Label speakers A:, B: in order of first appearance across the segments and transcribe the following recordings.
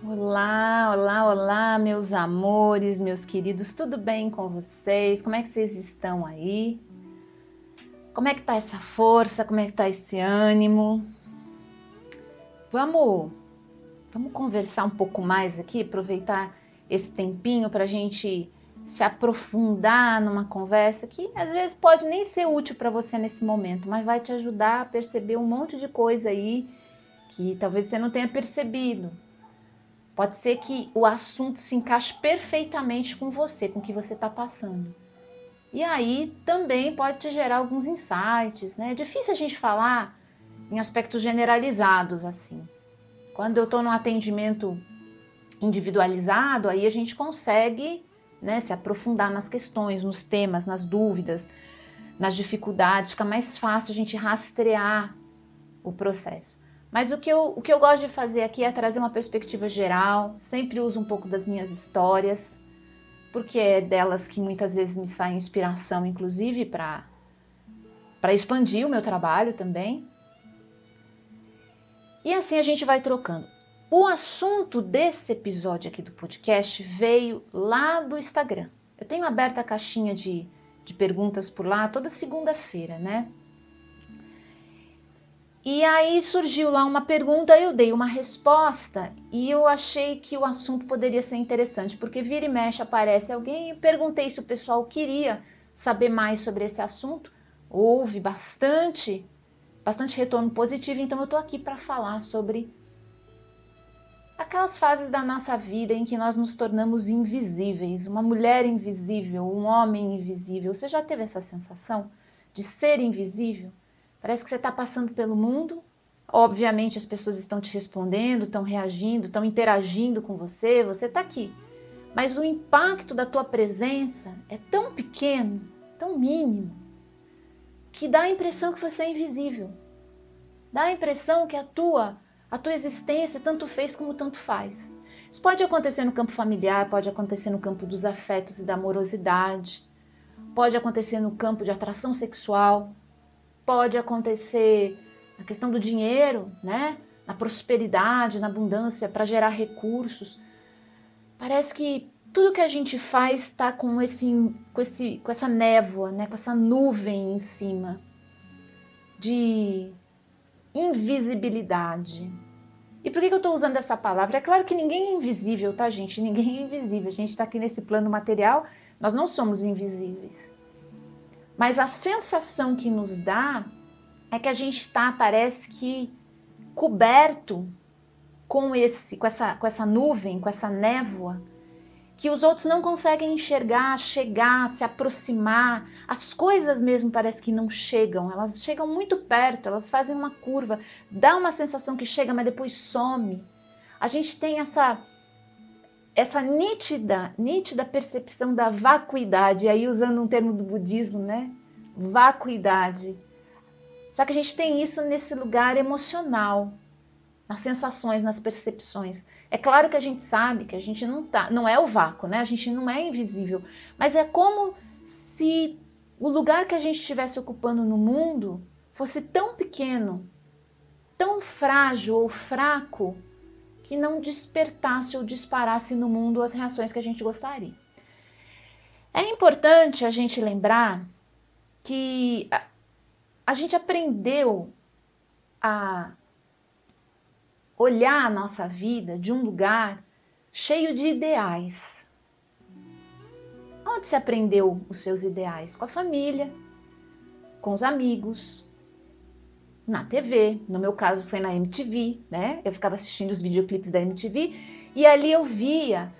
A: Olá, olá, olá, meus amores, meus queridos, tudo bem com vocês? Como é que vocês estão aí? Como é que tá essa força? Como é que tá esse ânimo? Vamos, vamos conversar um pouco mais aqui, aproveitar esse tempinho para a gente se aprofundar numa conversa que às vezes pode nem ser útil para você nesse momento, mas vai te ajudar a perceber um monte de coisa aí que talvez você não tenha percebido. Pode ser que o assunto se encaixe perfeitamente com você, com o que você está passando. E aí também pode te gerar alguns insights, né? É difícil a gente falar em aspectos generalizados assim. Quando eu estou num atendimento individualizado, aí a gente consegue, né, se aprofundar nas questões, nos temas, nas dúvidas, nas dificuldades, fica mais fácil a gente rastrear o processo. Mas o que eu gosto de fazer aqui é trazer uma perspectiva geral, sempre uso um pouco das minhas histórias, porque é delas que muitas vezes me sai inspiração, inclusive para expandir o meu trabalho também. E assim a gente vai trocando. O assunto desse episódio aqui do podcast veio lá do Instagram. Eu tenho aberta a caixinha de perguntas por lá toda segunda-feira, né? E aí surgiu lá uma pergunta, eu dei uma resposta e eu achei que o assunto poderia ser interessante, porque vira e mexe aparece alguém e perguntei se o pessoal queria saber mais sobre esse assunto. Houve bastante retorno positivo, então eu estou aqui para falar sobre aquelas fases da nossa vida em que nós nos tornamos invisíveis, uma mulher invisível, um homem invisível. Você já teve essa sensação de ser invisível? Parece que você está passando pelo mundo. Obviamente as pessoas estão te respondendo, estão reagindo, estão interagindo com você, você está aqui. Mas o impacto da tua presença é tão pequeno, tão mínimo, que dá a impressão que você é invisível. Dá a impressão que a tua existência tanto fez como tanto faz. Isso pode acontecer no campo familiar, pode acontecer no campo dos afetos e da amorosidade, pode acontecer no campo de atração sexual, pode acontecer na questão do dinheiro, né? Na prosperidade, na abundância, para gerar recursos. Parece que tudo que a gente faz está com essa névoa, né? Com essa nuvem em cima de invisibilidade. E por que eu estou usando essa palavra? É claro que ninguém é invisível, tá, gente? Ninguém é invisível. A gente está aqui nesse plano material, nós não somos invisíveis. Mas a sensação que nos dá é que a gente está, parece que, coberto com essa nuvem, com essa névoa, que os outros não conseguem enxergar, chegar, se aproximar. As coisas mesmo parece que não chegam, elas chegam muito perto, elas fazem uma curva, dá uma sensação que chega, mas depois some. A gente tem essa nítida percepção da vacuidade, aí usando um termo do budismo, né? Vacuidade. Só que a gente tem isso nesse lugar emocional, nas sensações, nas percepções. É claro que a gente sabe que a gente não é o vácuo, né? A gente não é invisível, mas é como se o lugar que a gente estivesse ocupando no mundo fosse tão pequeno, tão frágil ou fraco, que não despertasse ou disparasse no mundo as reações que a gente gostaria. É importante a gente lembrar que a gente aprendeu a olhar a nossa vida de um lugar cheio de ideais. Onde se aprendeu os seus ideais? Com a família, com os amigos, na TV. No meu caso foi na MTV, né? Eu ficava assistindo os videoclipes da MTV e ali eu via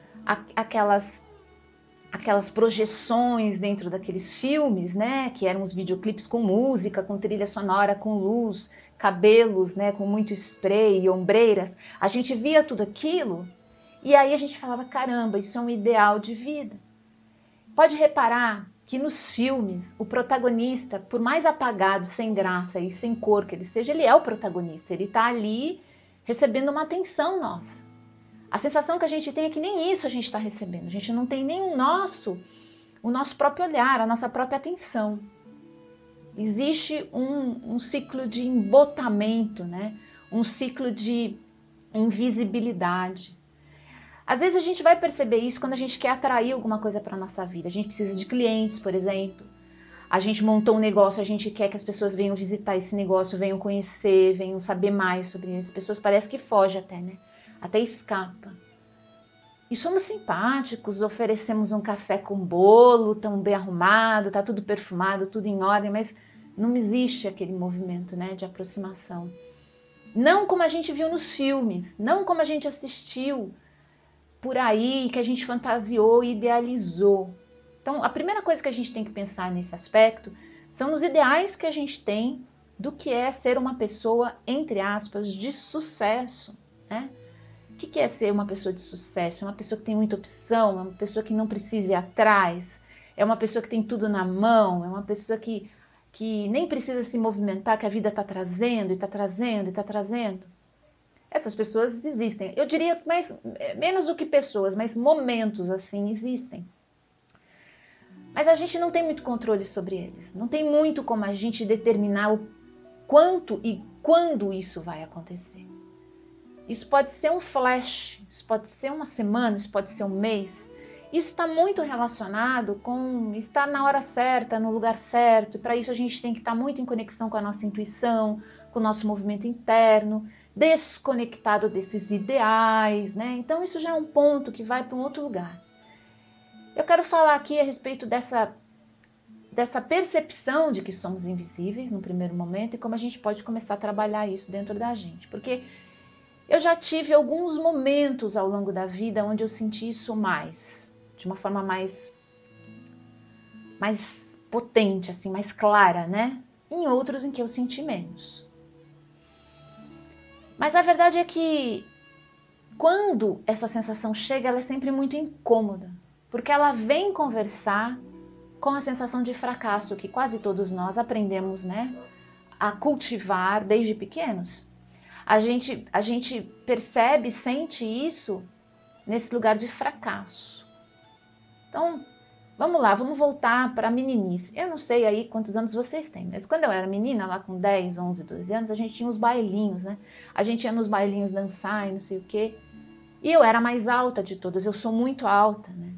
A: aquelas projeções dentro daqueles filmes, né? Que eram os videoclipes com música, com trilha sonora, com luz, cabelos, né? Com muito spray, ombreiras. A gente via tudo aquilo e aí a gente falava, caramba, isso é um ideal de vida. Pode reparar que nos filmes o protagonista, por mais apagado, sem graça e sem cor que ele seja, ele é o protagonista. Ele está ali recebendo uma atenção nossa. A sensação que a gente tem é que nem isso a gente está recebendo. A gente não tem nem o nosso próprio olhar, a nossa própria atenção. Existe um ciclo de embotamento, né? Um ciclo de invisibilidade. Às vezes a gente vai perceber isso quando a gente quer atrair alguma coisa para a nossa vida. A gente precisa de clientes, por exemplo. A gente montou um negócio, a gente quer que as pessoas venham visitar esse negócio, venham conhecer, venham saber mais sobre isso. As pessoas parecem que fogem até, né? Até escapa. E somos simpáticos, oferecemos um café com bolo, tão bem arrumado, tá tudo perfumado, tudo em ordem, mas não existe aquele movimento, né, de aproximação. Não como a gente viu nos filmes, não como a gente assistiu por aí, que a gente fantasiou e idealizou. Então, a primeira coisa que a gente tem que pensar nesse aspecto são os ideais que a gente tem do que é ser uma pessoa, entre aspas, de sucesso, né? O que é ser uma pessoa de sucesso? É uma pessoa que tem muita opção, é uma pessoa que não precisa ir atrás, é uma pessoa que tem tudo na mão, é uma pessoa que nem precisa se movimentar, que a vida está trazendo, e está trazendo, e está trazendo. Essas pessoas existem. Eu diria menos do que pessoas, mas momentos assim existem. Mas a gente não tem muito controle sobre eles. Não tem muito como a gente determinar o quanto e quando isso vai acontecer. Isso pode ser um flash, isso pode ser uma semana, isso pode ser um mês. Isso está muito relacionado com estar na hora certa, no lugar certo. E para isso a gente tem que estar muito em conexão com a nossa intuição, com o nosso movimento interno, desconectado desses ideais, né? Então isso já é um ponto que vai para um outro lugar. Eu quero falar aqui a respeito dessa percepção de que somos invisíveis no primeiro momento e como a gente pode começar a trabalhar isso dentro da gente. Porque eu já tive alguns momentos ao longo da vida onde eu senti isso mais, de uma forma mais potente, assim, mais clara, né? Em outros em que eu senti menos. Mas a verdade é que quando essa sensação chega, ela é sempre muito incômoda, porque ela vem conversar com a sensação de fracasso que quase todos nós aprendemos, né, a cultivar desde pequenos. A gente percebe, sente isso nesse lugar de fracasso. Então, vamos lá, vamos voltar para a meninice. Eu não sei aí quantos anos vocês têm, mas quando eu era menina, lá com 10, 11, 12 anos, a gente tinha os bailinhos, né? A gente ia nos bailinhos dançar e não sei o quê. E eu era a mais alta de todas, eu sou muito alta, né?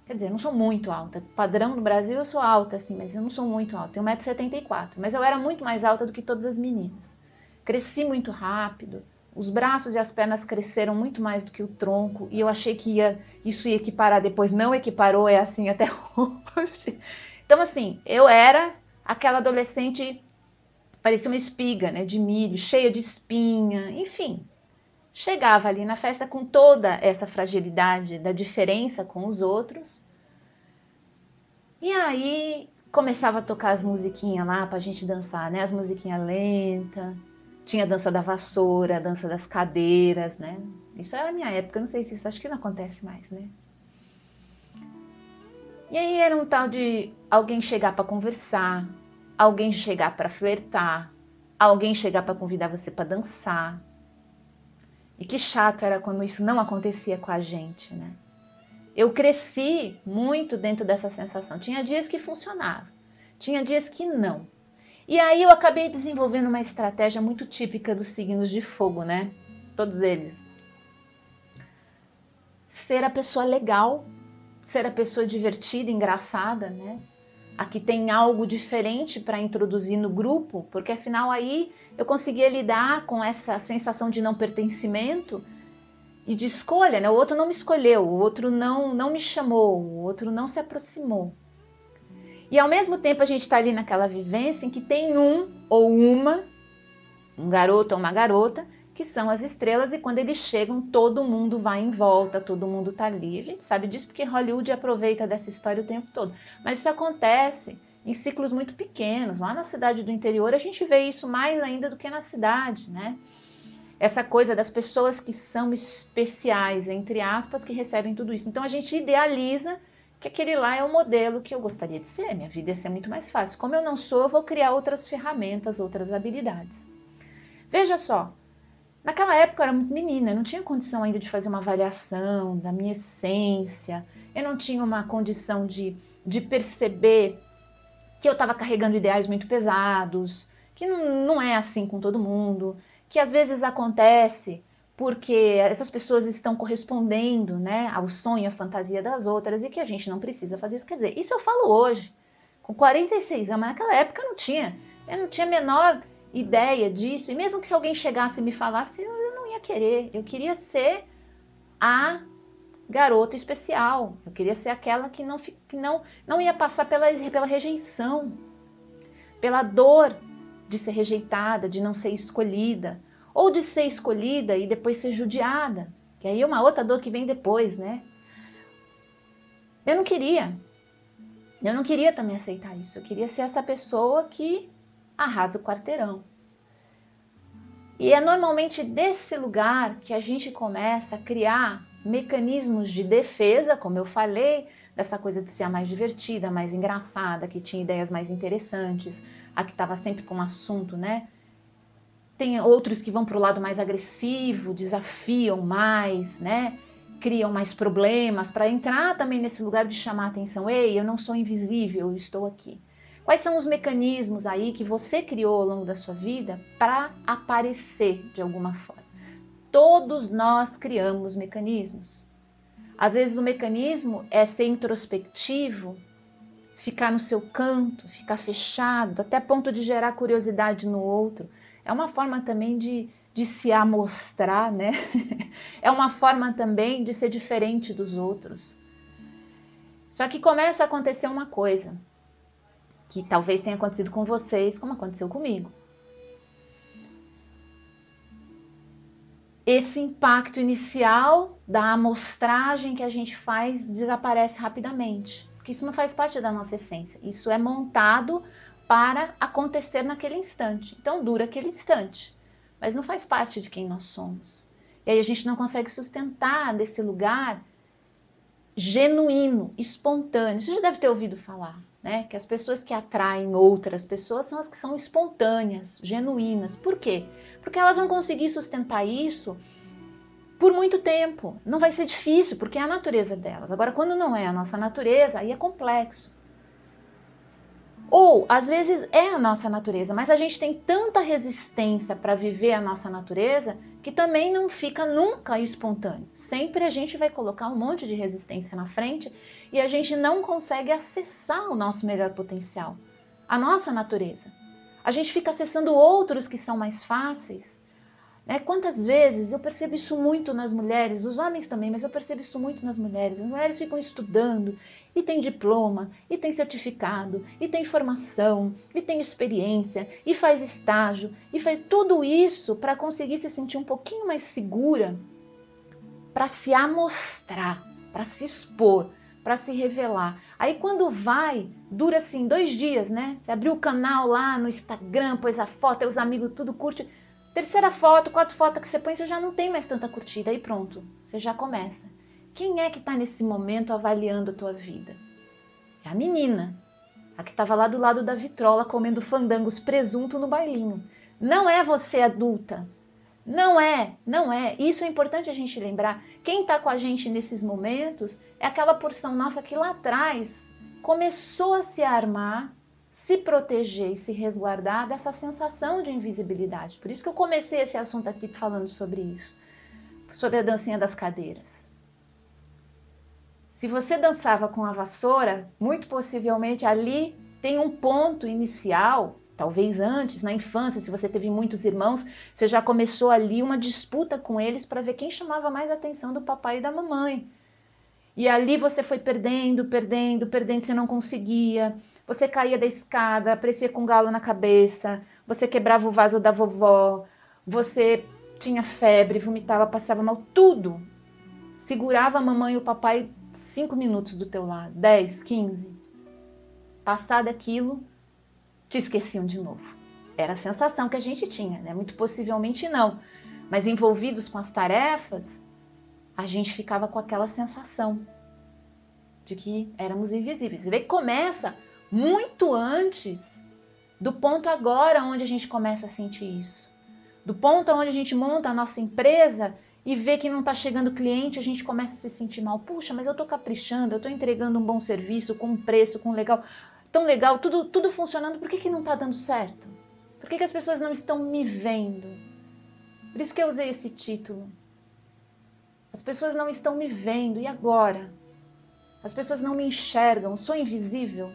A: Quer dizer, eu não sou muito alta. Padrão no Brasil eu sou alta, assim, mas eu não sou muito alta. Tenho 1,74 m, mas eu era muito mais alta do que todas as meninas. Cresci muito rápido, os braços e as pernas cresceram muito mais do que o tronco, e eu achei que isso ia equiparar depois. Não equiparou, é assim até hoje. Então, assim, eu era aquela adolescente, parecia uma espiga, né, de milho, cheia de espinha, enfim. Chegava ali na festa com toda essa fragilidade da diferença com os outros. E aí começava a tocar as musiquinhas lá pra gente dançar, né? As musiquinhas lentas. Tinha a dança da vassoura, a dança das cadeiras, né? Isso era a minha época, não sei se isso, acho que não acontece mais, né? E aí era um tal de alguém chegar para conversar, alguém chegar para flertar, alguém chegar para convidar você para dançar. E que chato era quando isso não acontecia com a gente, né? Eu cresci muito dentro dessa sensação. Tinha dias que funcionava, tinha dias que não. E aí eu acabei desenvolvendo uma estratégia muito típica dos signos de fogo, né? Todos eles. Ser a pessoa legal, ser a pessoa divertida, engraçada, né? A que tem algo diferente para introduzir no grupo, porque afinal aí eu conseguia lidar com essa sensação de não pertencimento e de escolha, né? O outro não me escolheu, o outro não me chamou, o outro não se aproximou. E ao mesmo tempo a gente está ali naquela vivência em que tem um ou uma, um garoto ou uma garota, que são as estrelas, e quando eles chegam todo mundo vai em volta, todo mundo está ali. A gente sabe disso porque Hollywood aproveita dessa história o tempo todo. Mas isso acontece em ciclos muito pequenos. Lá na cidade do interior a gente vê isso mais ainda do que na cidade, né? Essa coisa das pessoas que são especiais, entre aspas, que recebem tudo isso. Então a gente idealiza que aquele lá é o modelo que eu gostaria de ser, minha vida ia ser muito mais fácil. Como eu não sou, eu vou criar outras ferramentas, outras habilidades. Veja só, naquela época eu era muito menina, eu não tinha condição ainda de fazer uma avaliação da minha essência, eu não tinha uma condição de perceber que eu estava carregando ideais muito pesados, que não é assim com todo mundo, que às vezes acontece porque essas pessoas estão correspondendo, né, ao sonho, à fantasia das outras e que a gente não precisa fazer isso. Quer dizer, isso eu falo hoje, com 46 anos, mas naquela época eu não tinha a menor ideia disso. E mesmo que alguém chegasse e me falasse, eu não ia querer. Eu queria ser a garota especial. Eu queria ser aquela que não ia passar pela rejeição, pela dor de ser rejeitada, de não ser escolhida, ou de ser escolhida e depois ser judiada, que aí é uma outra dor que vem depois, né? Eu não queria também aceitar isso. Eu queria ser essa pessoa que arrasa o quarteirão. E é normalmente desse lugar que a gente começa a criar mecanismos de defesa, como eu falei, dessa coisa de ser a mais divertida, a mais engraçada, que tinha ideias mais interessantes, a que estava sempre com um assunto, né? Tem outros que vão para o lado mais agressivo, desafiam mais, né? Criam mais problemas para entrar também nesse lugar de chamar a atenção. Ei, eu não sou invisível, eu estou aqui. Quais são os mecanismos aí que você criou ao longo da sua vida para aparecer de alguma forma? Todos nós criamos mecanismos. Às vezes o mecanismo é ser introspectivo, ficar no seu canto, ficar fechado, até ponto de gerar curiosidade no outro. É uma forma também de se amostrar, né? É uma forma também de ser diferente dos outros. Só que começa a acontecer uma coisa, que talvez tenha acontecido com vocês, como aconteceu comigo. Esse impacto inicial da amostragem que a gente faz desaparece rapidamente, porque isso não faz parte da nossa essência. Isso é montado para acontecer naquele instante. Então dura aquele instante, mas não faz parte de quem nós somos. E aí a gente não consegue sustentar desse lugar genuíno, espontâneo. Você já deve ter ouvido falar, né? Que as pessoas que atraem outras pessoas são as que são espontâneas, genuínas. Por quê? Porque elas vão conseguir sustentar isso por muito tempo. Não vai ser difícil, porque é a natureza delas. Agora, quando não é a nossa natureza, aí é complexo. Ou, às vezes, é a nossa natureza, mas a gente tem tanta resistência para viver a nossa natureza que também não fica nunca espontâneo. Sempre a gente vai colocar um monte de resistência na frente e a gente não consegue acessar o nosso melhor potencial, a nossa natureza. A gente fica acessando outros que são mais fáceis. Quantas vezes eu percebo isso muito nas mulheres, os homens também, mas eu percebo isso muito nas mulheres. As mulheres ficam estudando e tem diploma, e tem certificado, e tem formação, e tem experiência, e faz estágio, e faz tudo isso para conseguir se sentir um pouquinho mais segura, para se amostrar, para se expor, para se revelar. Aí quando vai, dura assim 2 dias, né? Você abriu o canal lá no Instagram, pôs a foto, aí os amigos tudo curte. Terceira foto, quarta foto que você põe, você já não tem mais tanta curtida. Aí pronto, você já começa. Quem é que está nesse momento avaliando a tua vida? É a menina, a que estava lá do lado da vitrola comendo fandangos presunto no bailinho. Não é você adulta. Não é. Isso é importante a gente lembrar. Quem está com a gente nesses momentos é aquela porção nossa que lá atrás começou a se armar, se proteger e se resguardar dessa sensação de invisibilidade. Por isso que eu comecei esse assunto aqui falando sobre isso, sobre a dancinha das cadeiras. Se você dançava com a vassoura, muito possivelmente ali tem um ponto inicial, talvez antes, na infância, se você teve muitos irmãos, você já começou ali uma disputa com eles para ver quem chamava mais a atenção do papai e da mamãe. E ali você foi perdendo, você não conseguia, você caía da escada, aparecia com um galo na cabeça, você quebrava o vaso da vovó, você tinha febre, vomitava, passava mal, tudo. Segurava a mamãe e o papai 5 minutos do teu lado, 10, 15. Passado aquilo, te esqueciam de novo. Era a sensação que a gente tinha, né? Muito possivelmente não. Mas envolvidos com as tarefas, a gente ficava com aquela sensação de que éramos invisíveis. Você vê que começa muito antes do ponto agora onde a gente começa a sentir isso. Do ponto onde a gente monta a nossa empresa e vê que não está chegando cliente, a gente começa a se sentir mal. Puxa, mas eu estou caprichando, eu estou entregando um bom serviço, com um preço, com legal, tão legal, tudo funcionando, por que não está dando certo? Por que as pessoas não estão me vendo? Por isso que eu usei esse título. As pessoas não estão me vendo, e agora? As pessoas não me enxergam, sou invisível.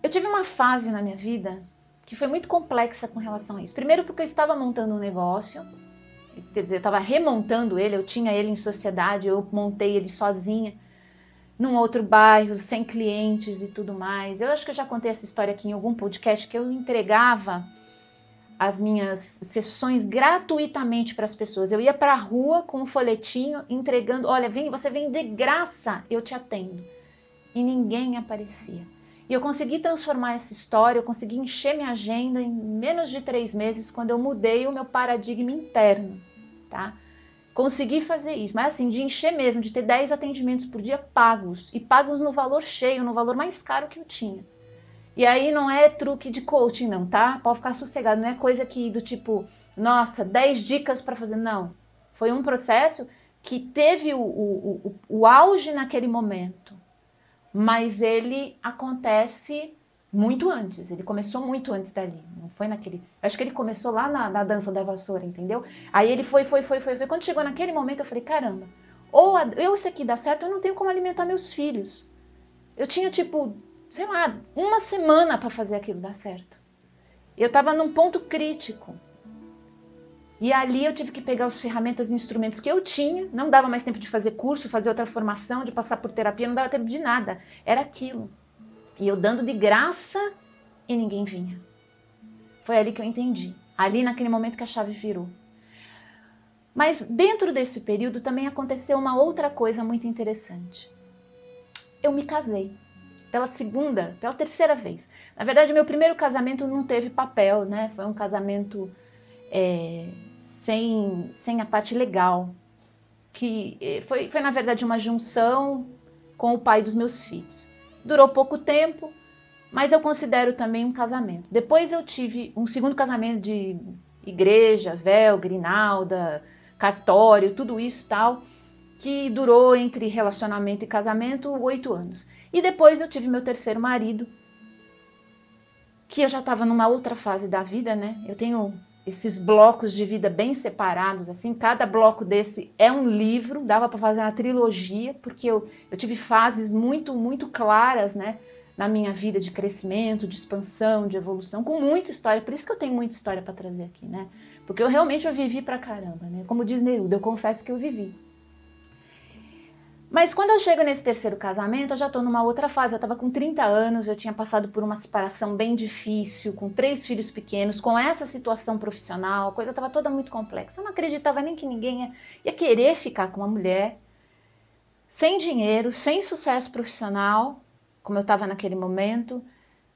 A: Eu tive uma fase na minha vida que foi muito complexa com relação a isso. Primeiro porque eu estava montando um negócio, quer dizer, eu estava remontando ele, eu tinha ele em sociedade, eu montei ele sozinha, num outro bairro, sem clientes e tudo mais. Eu acho que eu já contei essa história aqui em algum podcast, que eu entregava as minhas sessões gratuitamente para as pessoas. Eu ia para a rua com um folhetinho entregando, olha, você vem de graça, eu te atendo. E ninguém aparecia. E eu consegui transformar essa história, eu consegui encher minha agenda em menos de 3 meses, quando eu mudei o meu paradigma interno, tá? Consegui fazer isso, mas assim, de encher mesmo, de ter 10 atendimentos por dia pagos, e pagos no valor cheio, no valor mais caro que eu tinha. E aí não é truque de coaching não, tá? Pode ficar sossegado, não é coisa que do tipo, nossa, 10 dicas para fazer, não. Foi um processo que teve o auge naquele momento, mas ele acontece muito antes, ele começou muito antes dali, não foi naquele, acho que ele começou lá na dança da vassoura, entendeu? Aí ele foi, quando chegou naquele momento eu falei, caramba, ou isso aqui dá certo, eu não tenho como alimentar meus filhos. Eu tinha tipo, sei lá, uma semana para fazer aquilo dar certo. Eu estava num ponto crítico. E ali eu tive que pegar as ferramentas e instrumentos que eu tinha, não dava mais tempo de fazer curso, fazer outra formação, de passar por terapia, não dava tempo de nada. Era aquilo. E eu dando de graça e ninguém vinha. Foi ali que eu entendi. Ali naquele momento que a chave virou. Mas dentro desse período também aconteceu uma outra coisa muito interessante. Eu me casei. Pela terceira vez. Na verdade, meu primeiro casamento não teve papel, né? Foi um casamento sem a parte legal. Que foi na verdade uma junção com o pai dos meus filhos. Durou pouco tempo, mas eu considero também um casamento. Depois eu tive um segundo casamento de igreja, véu, grinalda, cartório, tudo isso tal, que durou entre relacionamento e casamento 8 anos. E depois eu tive meu terceiro marido, que eu já estava numa outra fase da vida, né? Eu tenho esses blocos de vida bem separados, assim, cada bloco desse é um livro, dava para fazer uma trilogia, porque eu tive fases muito, muito claras, né? Na minha vida de crescimento, de expansão, de evolução, com muita história, por isso que eu tenho muita história para trazer aqui, né? Porque eu vivi pra caramba, né? Como diz Neruda, eu confesso que eu vivi. Mas quando eu chego nesse terceiro casamento, eu já estou numa outra fase. Eu estava com 30 anos, eu tinha passado por uma separação bem difícil, com 3 filhos pequenos, com essa situação profissional, a coisa estava toda muito complexa. Eu não acreditava nem que ninguém ia querer ficar com uma mulher sem dinheiro, sem sucesso profissional, como eu estava naquele momento,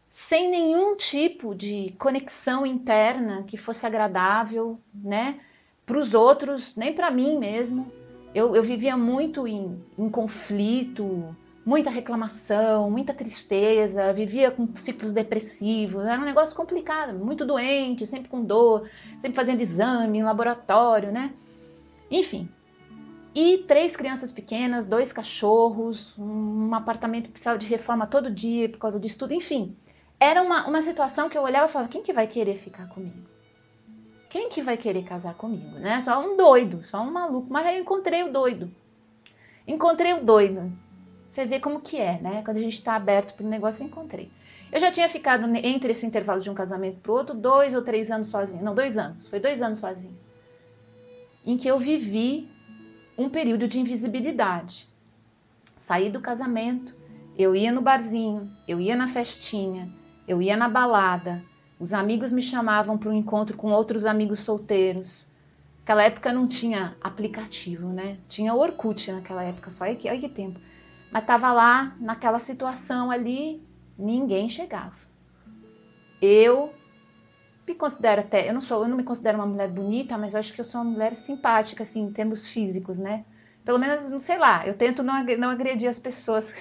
A: sem nenhum tipo de conexão interna que fosse agradável, né, para os outros, nem para mim mesmo. Eu vivia muito em conflito, muita reclamação, muita tristeza, vivia com ciclos depressivos, era um negócio complicado, muito doente, sempre com dor, sempre fazendo exame em laboratório, né? Enfim. E 3 crianças pequenas, 2 cachorros, um apartamento que precisava de reforma todo dia por causa disso tudo, enfim. Era uma situação que eu olhava e falava, quem que vai querer ficar comigo? Quem que vai querer casar comigo, né? Só um doido, só um maluco. Mas aí eu encontrei o doido. Encontrei o doido. Você vê como que é, né? Quando a gente está aberto para o negócio, eu encontrei. Eu já tinha ficado entre esse intervalo de um casamento para o outro 2 ou 3 anos sozinha. Não, 2 anos. Foi 2 anos sozinha. Em que eu vivi um período de invisibilidade. Saí do casamento, eu ia no barzinho, eu ia na festinha, eu ia na balada. Os amigos me chamavam para um encontro com outros amigos solteiros. Naquela época não tinha aplicativo, né? Tinha Orkut naquela época, só olha que tempo. Mas estava lá, naquela situação ali, ninguém chegava. Eu me considero até, eu não me considero uma mulher bonita, mas eu acho que eu sou uma mulher simpática, assim, em termos físicos, né? Pelo menos, não sei lá, eu tento não agredir as pessoas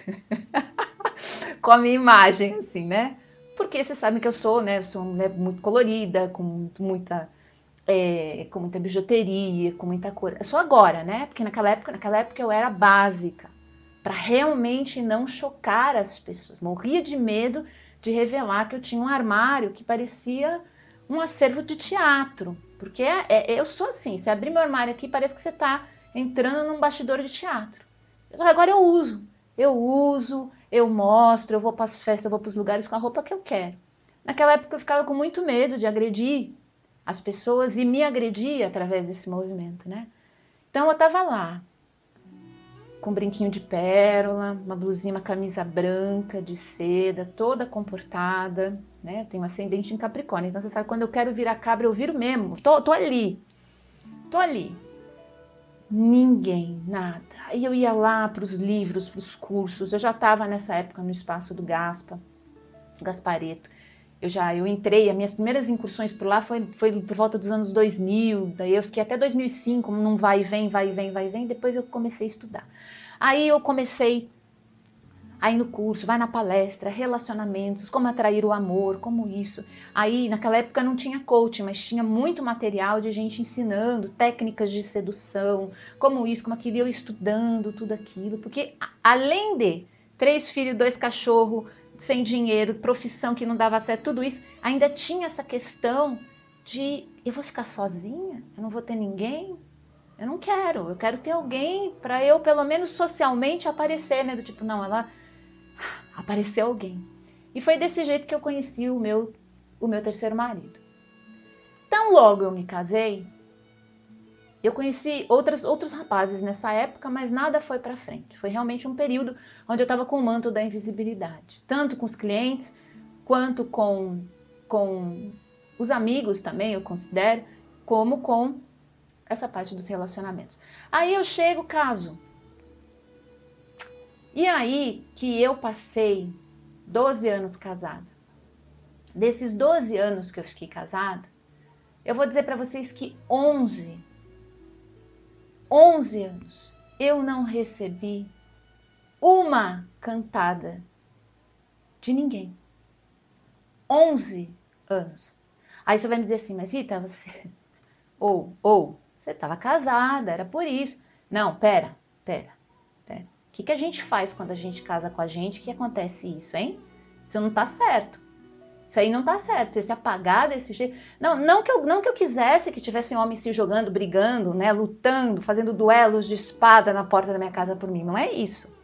A: com a minha imagem, assim, né? Porque vocês sabem que eu sou, né? Eu sou uma mulher muito colorida, com muita bijuteria, com muita cor. Eu sou agora, né? Porque naquela época eu era básica, para realmente não chocar as pessoas. Morria de medo de revelar que eu tinha um armário que parecia um acervo de teatro, Porque eu sou assim, você abrir meu armário aqui, parece que você está entrando num bastidor de teatro. Agora eu uso, eu mostro, eu vou para as festas, eu vou para os lugares com a roupa que eu quero. Naquela época eu ficava com muito medo de agredir as pessoas e me agredir através desse movimento, né? Então eu estava lá, com um brinquinho de pérola, uma blusinha, uma camisa branca de seda, toda comportada, né? Eu tenho um ascendente em Capricórnio, então você sabe, quando eu quero virar cabra, eu viro mesmo. Tô ali. Ninguém, nada. Aí eu ia lá para os livros, para os cursos. Eu já estava nessa época no espaço do Gaspareto. Eu entrei, as minhas primeiras incursões por lá foi por volta dos anos 2000, daí eu fiquei até 2005, num vai e vem, depois eu comecei a estudar. Aí eu comecei a ir no curso, vai na palestra, relacionamentos, como atrair o amor, como isso. Aí naquela época não tinha coaching, mas tinha muito material de gente ensinando técnicas de sedução, como isso, como aquilo, eu estudando tudo aquilo, porque além de 3 filhos, 2 cachorros, sem dinheiro, profissão que não dava certo, tudo isso, ainda tinha essa questão de eu vou ficar sozinha? Eu não vou ter ninguém? Eu não quero, eu quero ter alguém para eu, pelo menos socialmente, aparecer, né? Do tipo, não, ela apareceu alguém. E foi desse jeito que eu conheci o meu terceiro marido. Tão logo eu me casei, eu conheci outros rapazes nessa época, mas nada foi para frente. Foi realmente um período onde eu estava com o manto da invisibilidade. Tanto com os clientes, quanto com os amigos também, eu considero, como com essa parte dos relacionamentos. Aí eu chego, caso. E aí que eu passei 12 anos casada. Desses 12 anos que eu fiquei casada, eu vou dizer para vocês que 11 anos eu não recebi uma cantada de ninguém. 11 anos. Aí você vai me dizer assim, mas Rita, você... você estava casada, era por isso. Não, pera. O que a gente faz quando a gente casa com a gente que acontece isso, hein? Isso não tá certo. Isso aí não tá certo. Você se apagar desse jeito... Não que eu quisesse que tivessem homens se jogando, brigando, né, lutando, fazendo duelos de espada na porta da minha casa por mim. Não é isso.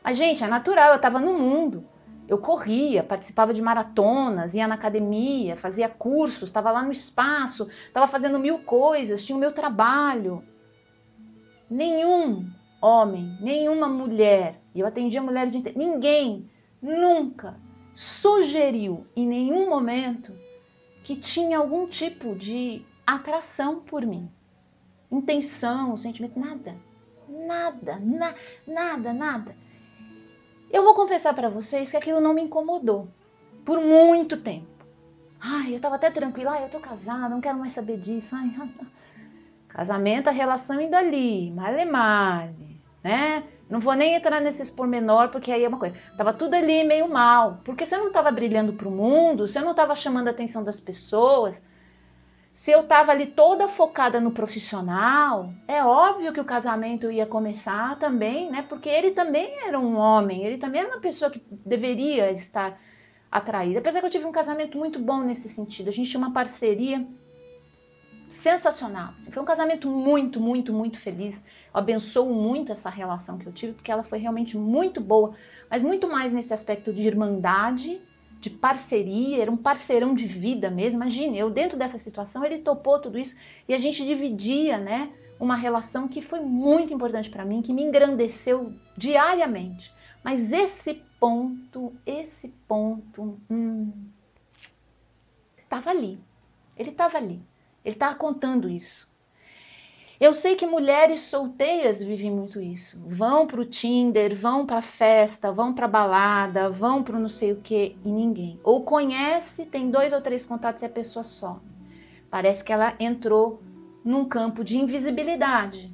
A: Mas, gente, é natural. Eu tava no mundo. Eu corria, participava de maratonas, ia na academia, fazia cursos, estava lá no espaço, estava fazendo 1000 coisas, tinha o meu trabalho. Nenhum homem, nenhuma mulher, e eu atendia mulheres de... Ninguém nunca sugeriu em nenhum momento que tinha algum tipo de atração por mim. Intenção, sentimento, nada. Eu vou confessar para vocês que aquilo não me incomodou por muito tempo. Ai, eu tava até tranquila, eu tô casada, não quero mais saber disso. Ai, casamento, a relação indo ali, male, né? Não vou nem entrar nesses pormenor, porque aí é uma coisa. Tava tudo ali meio mal, porque se eu não tava brilhando pro mundo, se eu não tava chamando a atenção das pessoas, se eu tava ali toda focada no profissional, é óbvio que o casamento ia começar também, né? Porque ele também era um homem, ele também era uma pessoa que deveria estar atraída. Apesar que eu tive um casamento muito bom nesse sentido, a gente tinha uma parceria sensacional. Assim, foi um casamento muito feliz. Eu abençoo muito essa relação que eu tive, porque ela foi realmente muito boa, mas muito mais nesse aspecto de irmandade, de parceria, era um parceirão de vida mesmo. Imagine, eu dentro dessa situação, ele topou tudo isso e a gente dividia, né, uma relação que foi muito importante para mim, que me engrandeceu diariamente. Mas esse ponto, estava ali. Ele estava ali. Ele estava contando isso. Eu sei que mulheres solteiras vivem muito isso. Vão para o Tinder, vão para a festa, vão para a balada, vão para não sei o que e ninguém. Ou conhece, tem 2 ou 3 contatos e a pessoa some. Parece que ela entrou num campo de invisibilidade.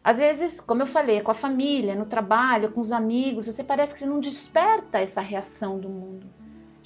A: Às vezes, como eu falei, com a família, no trabalho, com os amigos, você parece que você não desperta essa reação do mundo.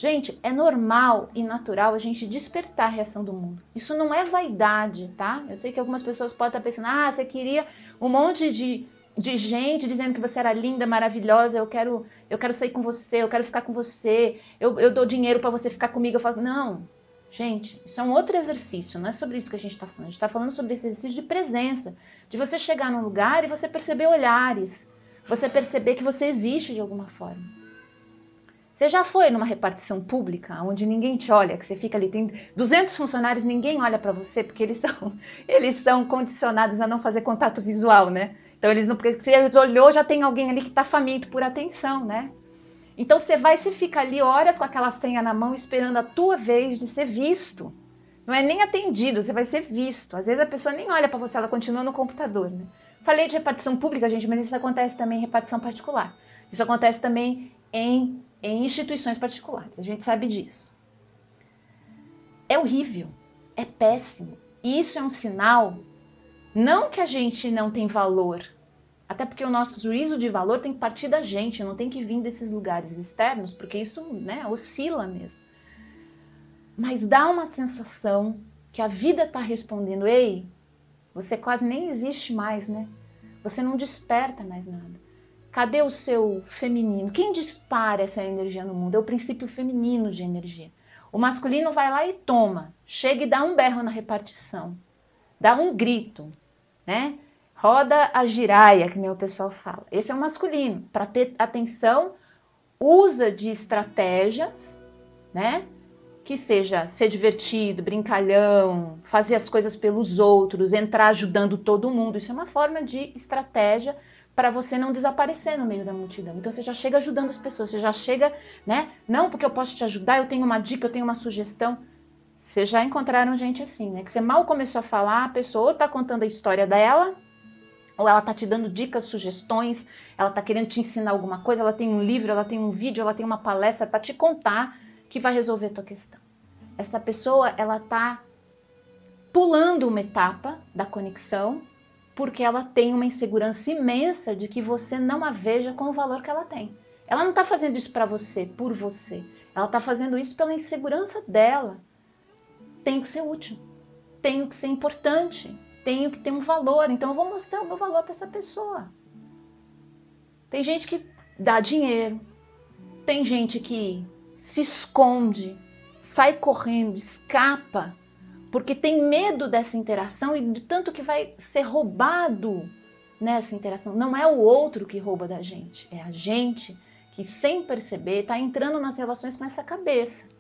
A: Gente, é normal e natural a gente despertar a reação do mundo. Isso não é vaidade, tá? Eu sei que algumas pessoas podem estar pensando, você queria um monte de gente dizendo que você era linda, maravilhosa, eu quero sair com você, eu quero ficar com você, eu dou dinheiro para você ficar comigo. Eu falo, não, Gente, isso é um outro exercício, não é sobre isso que a gente está falando. A gente está falando sobre esse exercício de presença, de você chegar num lugar e você perceber olhares, você perceber que você existe de alguma forma. Você já foi numa repartição pública, onde ninguém te olha, que você fica ali, tem 200 funcionários, ninguém olha para você, porque eles são condicionados a não fazer contato visual, né? Então, eles não, porque se você olhou, já tem alguém ali que está faminto por atenção, né? Então, você fica ali horas com aquela senha na mão, esperando a tua vez de ser visto. Não é nem atendido, você vai ser visto. Às vezes a pessoa nem olha para você, ela continua no computador, né? Falei de repartição pública, gente, mas isso acontece também em repartição particular. Isso acontece também em instituições particulares, a gente sabe disso. É horrível, é péssimo. E isso é um sinal, não que a gente não tem valor, até porque o nosso juízo de valor tem que partir da gente, não tem que vir desses lugares externos, porque isso, né, oscila mesmo. Mas dá uma sensação que a vida está respondendo, ei, você quase nem existe mais, né? Você não desperta mais nada. Cadê o seu feminino? Quem dispara essa energia no mundo? É o princípio feminino de energia. O masculino vai lá e toma, chega e dá um berro na repartição, dá um grito, né? Roda a giraia, que nem o pessoal fala. Esse é o masculino. Para ter atenção, usa de estratégias, né? Que seja ser divertido, brincalhão, fazer as coisas pelos outros, entrar ajudando todo mundo. Isso é uma forma de estratégia para você não desaparecer no meio da multidão. Então você já chega ajudando as pessoas, você já chega, né? Não porque eu posso te ajudar, eu tenho uma dica, eu tenho uma sugestão. Vocês já encontraram gente assim, né? Que você mal começou a falar, a pessoa ou tá contando a história dela, ou ela tá te dando dicas, sugestões, ela tá querendo te ensinar alguma coisa, ela tem um livro, ela tem um vídeo, ela tem uma palestra para te contar que vai resolver a tua questão. Essa pessoa, ela tá pulando uma etapa da conexão porque ela tem uma insegurança imensa de que você não a veja com o valor que ela tem. Ela não tá fazendo isso para você, por você. Ela tá fazendo isso pela insegurança dela. Tenho que ser útil, tenho que ser importante, tenho que ter um valor, então eu vou mostrar o meu valor para essa pessoa. Tem gente que dá dinheiro, tem gente que se esconde, sai correndo, escapa, porque tem medo dessa interação e de tanto que vai ser roubado nessa interação. Não é o outro que rouba da gente, é a gente que, sem perceber, está entrando nas relações com essa cabeça.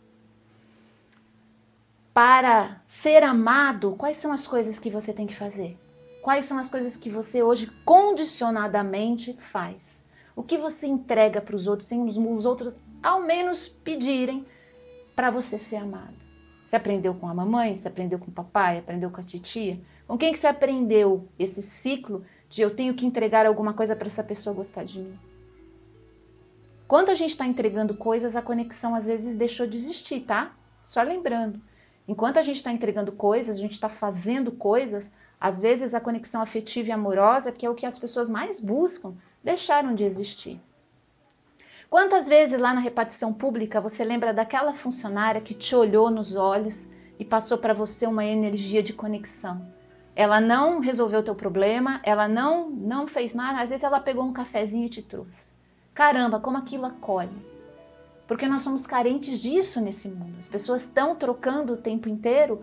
A: Para ser amado, quais são as coisas que você tem que fazer? Quais são as coisas que você hoje condicionadamente faz? O que você entrega para os outros sem os outros ao menos pedirem para você ser amado? Você aprendeu com a mamãe? Você aprendeu com o papai? Aprendeu com a titia? Com quem que você aprendeu esse ciclo de eu tenho que entregar alguma coisa para essa pessoa gostar de mim? Quando a gente está entregando coisas, a conexão às vezes deixou de existir, tá? Só lembrando. Enquanto a gente está entregando coisas, a gente está fazendo coisas, às vezes a conexão afetiva e amorosa, que é o que as pessoas mais buscam, deixaram de existir. Quantas vezes lá na repartição pública você lembra daquela funcionária que te olhou nos olhos e passou para você uma energia de conexão? Ela não resolveu o teu problema, ela não fez nada, às vezes ela pegou um cafezinho e te trouxe. Caramba, como aquilo acolhe. Porque nós somos carentes disso nesse mundo. As pessoas estão trocando o tempo inteiro.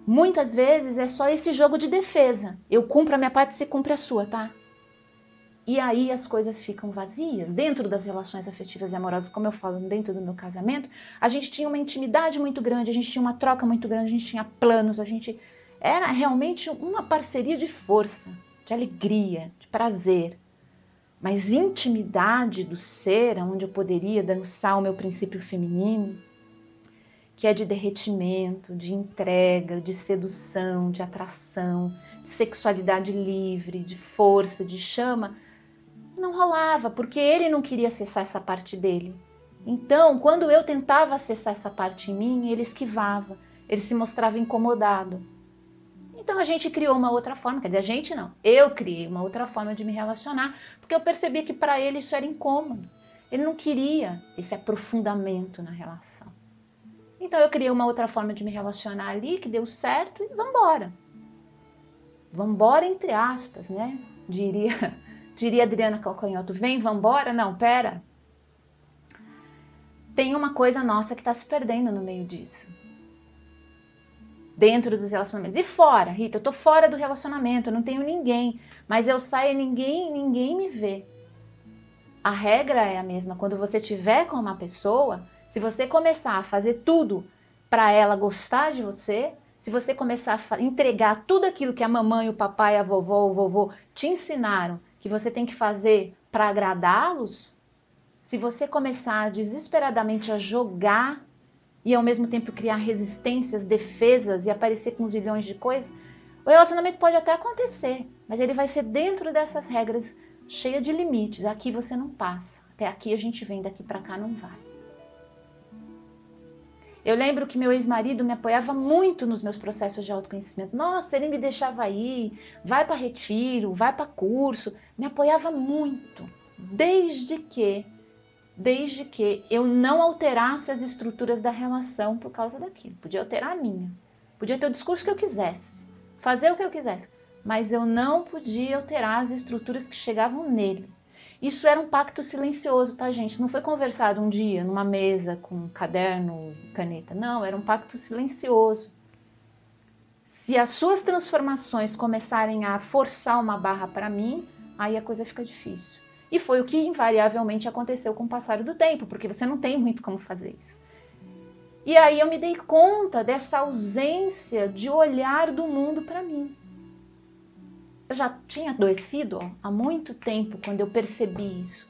A: Muitas vezes é só esse jogo de defesa. Eu cumpro a minha parte, você cumpre a sua, tá? E aí as coisas ficam vazias. Dentro das relações afetivas e amorosas, como eu falo, dentro do meu casamento, a gente tinha uma intimidade muito grande, a gente tinha uma troca muito grande, a gente tinha planos, a gente era realmente uma parceria de força, de alegria, de prazer. Mas intimidade do ser, onde eu poderia dançar o meu princípio feminino, que é de derretimento, de entrega, de sedução, de atração, de sexualidade livre, de força, de chama, não rolava, porque ele não queria acessar essa parte dele. Então, quando eu tentava acessar essa parte em mim, ele esquivava, ele se mostrava incomodado. Então a gente criou uma outra forma, quer dizer, a gente não, eu criei uma outra forma de me relacionar, porque eu percebi que para ele isso era incômodo. Ele não queria esse aprofundamento na relação. Então eu criei uma outra forma de me relacionar ali, que deu certo, e vambora. Vambora entre aspas, né? Diria Adriana Calcanhoto, vem, vambora? Não, pera. tem uma coisa nossa que está se perdendo no meio disso. Dentro dos relacionamentos. E fora, Rita, eu tô fora do relacionamento, eu não tenho ninguém, mas eu saio e ninguém me vê. A regra é a mesma. Quando você estiver com uma pessoa, se você começar a fazer tudo para ela gostar de você, se você começar a entregar tudo aquilo que a mamãe, o papai, a vovó, o vovô te ensinaram que você tem que fazer para agradá-los, se você começar desesperadamente a jogar e ao mesmo tempo criar resistências, defesas e aparecer com zilhões de coisas, o relacionamento pode até acontecer, mas ele vai ser dentro dessas regras cheia de limites. Aqui você não passa, até aqui a gente vem, daqui para cá não vai. Eu lembro que meu ex-marido me apoiava muito nos meus processos de autoconhecimento. Nossa, ele me deixava ir, vai para retiro, vai para curso, me apoiava muito, desde que eu não alterasse as estruturas da relação por causa daquilo. Podia alterar a minha, podia ter o discurso que eu quisesse, fazer o que eu quisesse, mas eu não podia alterar as estruturas que chegavam nele. Isso era um pacto silencioso, tá, gente? Não foi conversado um dia numa mesa com caderno, caneta. Não, era um pacto silencioso. Se as suas transformações começarem a forçar uma barra para mim, aí a coisa fica difícil. E foi o que invariavelmente aconteceu com o passar do tempo, porque você não tem muito como fazer isso. E aí eu me dei conta dessa ausência de olhar do mundo para mim. Eu já tinha adoecido há muito tempo quando eu percebi isso.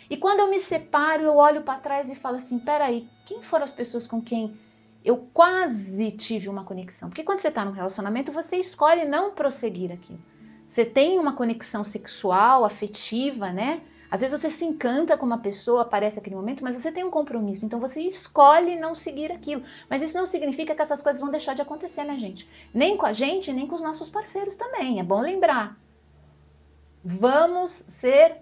A: E quando eu me separo, eu olho para trás e falo assim, peraí, quem foram as pessoas com quem eu quase tive uma conexão? Porque quando você está num relacionamento, você escolhe não prosseguir aquilo. Você tem uma conexão sexual, afetiva, né? Às vezes você se encanta com uma pessoa, aparece aquele momento, mas você tem um compromisso, então você escolhe não seguir aquilo. Mas isso não significa que essas coisas vão deixar de acontecer, né, gente? Nem com a gente, nem com os nossos parceiros também. É bom lembrar. Vamos ser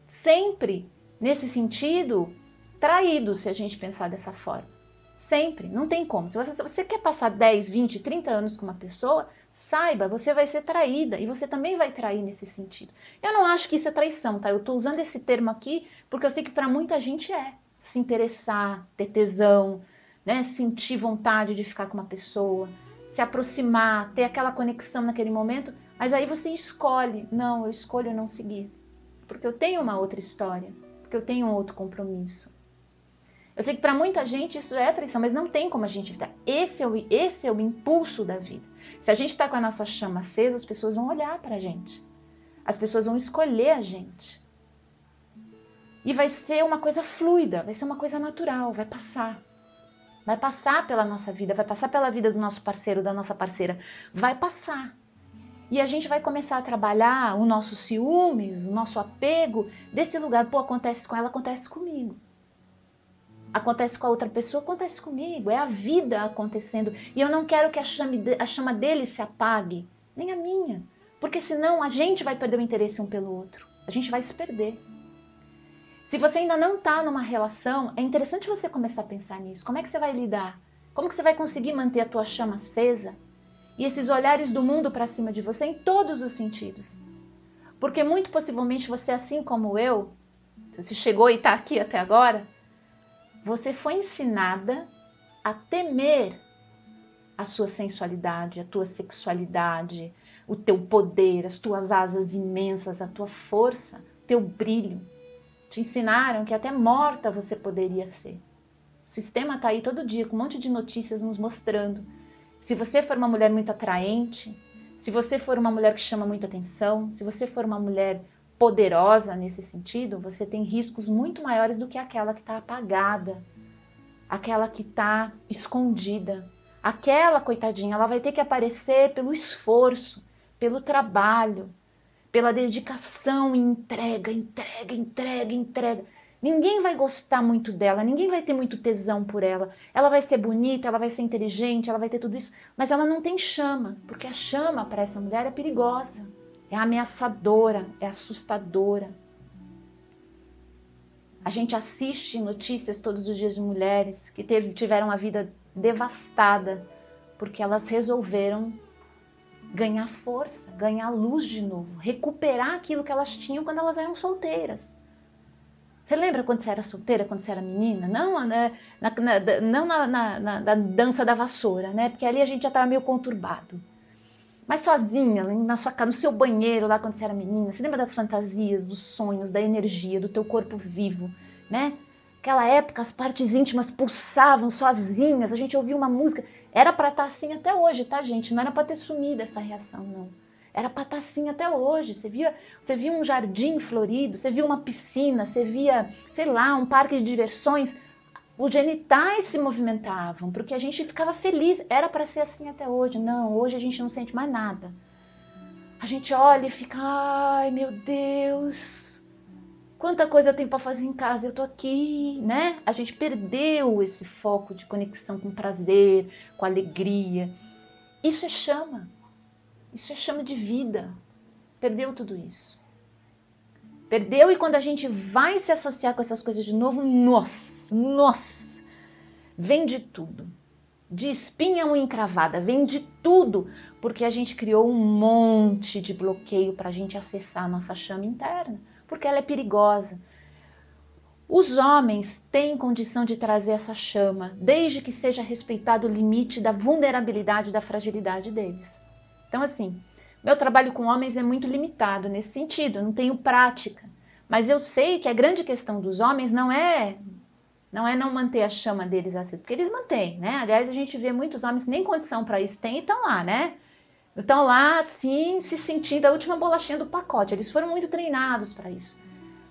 A: sempre, nesse sentido, traídos, se a gente pensar dessa forma. Sempre, não tem como. Se você quer passar 10, 20, 30 anos com uma pessoa, saiba, você vai ser traída e você também vai trair nesse sentido. Eu não acho que isso é traição, tá? Eu tô usando esse termo aqui porque eu sei que para muita gente é. Se interessar, ter tesão, né? Sentir vontade de ficar com uma pessoa, se aproximar, ter aquela conexão naquele momento, mas aí você escolhe, não, eu escolho não seguir. Porque eu tenho uma outra história, porque eu tenho um outro compromisso. Eu sei que para muita gente isso é traição, mas não tem como a gente evitar. Esse é o impulso da vida. Se a gente está com a nossa chama acesa, as pessoas vão olhar para a gente. As pessoas vão escolher a gente. E vai ser uma coisa fluida, vai ser uma coisa natural, vai passar. Vai passar pela nossa vida, vai passar pela vida do nosso parceiro, da nossa parceira. Vai passar. E a gente vai começar a trabalhar o nosso ciúmes, o nosso apego desse lugar. Pô, acontece com ela, acontece comigo. Acontece com a outra pessoa, acontece comigo. É a vida acontecendo. E eu não quero que a chama dele se apague, nem a minha. Porque senão a gente vai perder o interesse um pelo outro. A gente vai se perder. Se você ainda não está numa relação, é interessante você começar a pensar nisso. Como é que você vai lidar? Como que você vai conseguir manter a tua chama acesa? E esses olhares do mundo para cima de você em todos os sentidos. Porque muito possivelmente você, assim como eu, você chegou e está aqui até agora, você foi ensinada a temer a sua sensualidade, a tua sexualidade, o teu poder, as tuas asas imensas, a tua força, teu brilho. Te ensinaram que até morta você poderia ser. O sistema está aí todo dia com um monte de notícias nos mostrando. Se você for uma mulher muito atraente, se você for uma mulher que chama muita atenção, se você for uma mulher poderosa nesse sentido, você tem riscos muito maiores do que aquela que está apagada, aquela que está escondida. Aquela, coitadinha, ela vai ter que aparecer pelo esforço, pelo trabalho, pela dedicação e entrega. Ninguém vai gostar muito dela, ninguém vai ter muito tesão por ela. Ela vai ser bonita, ela vai ser inteligente, ela vai ter tudo isso, mas ela não tem chama, porque a chama para essa mulher é perigosa, é ameaçadora, é assustadora. A gente assiste notícias todos os dias de mulheres que tiveram a vida devastada porque elas resolveram ganhar força, ganhar luz de novo, recuperar aquilo que elas tinham quando elas eram solteiras. Você lembra quando você era solteira, quando você era menina? Não, né, não na dança da vassoura, né? Porque ali a gente já estava meio conturbado. Mas sozinha, na sua casa, no seu banheiro, lá quando você era menina, você lembra das fantasias, dos sonhos, da energia, do teu corpo vivo, né? Aquela época, as partes íntimas pulsavam sozinhas, a gente ouvia uma música. Era para estar assim até hoje, tá, gente? Não era para ter sumido essa reação, não. Era para estar assim até hoje. Você via um jardim florido, você via uma piscina, você via, sei lá, um parque de diversões. Os genitais se movimentavam, porque a gente ficava feliz. Era para ser assim até hoje. Não, hoje a gente não sente mais nada. A gente olha e fica, ai meu Deus, quanta coisa eu tenho para fazer em casa, eu tô aqui, né? A gente perdeu esse foco de conexão com prazer, com alegria. Isso é chama de vida. Perdeu tudo isso. Perdeu, e quando a gente vai se associar com essas coisas de novo, nossa, vem de tudo. De espinha unha encravada, vem de tudo, porque a gente criou um monte de bloqueio para a gente acessar a nossa chama interna, porque ela é perigosa. Os homens têm condição de trazer essa chama, desde que seja respeitado o limite da vulnerabilidade e da fragilidade deles. Então, assim, meu trabalho com homens é muito limitado nesse sentido, eu não tenho prática. Mas eu sei que a grande questão dos homens não é não manter a chama deles acesa, porque eles mantêm, né? Aliás, a gente vê muitos homens que nem condição para isso têm e estão lá, né? Estão lá, assim, se sentindo a última bolachinha do pacote. Eles foram muito treinados para isso.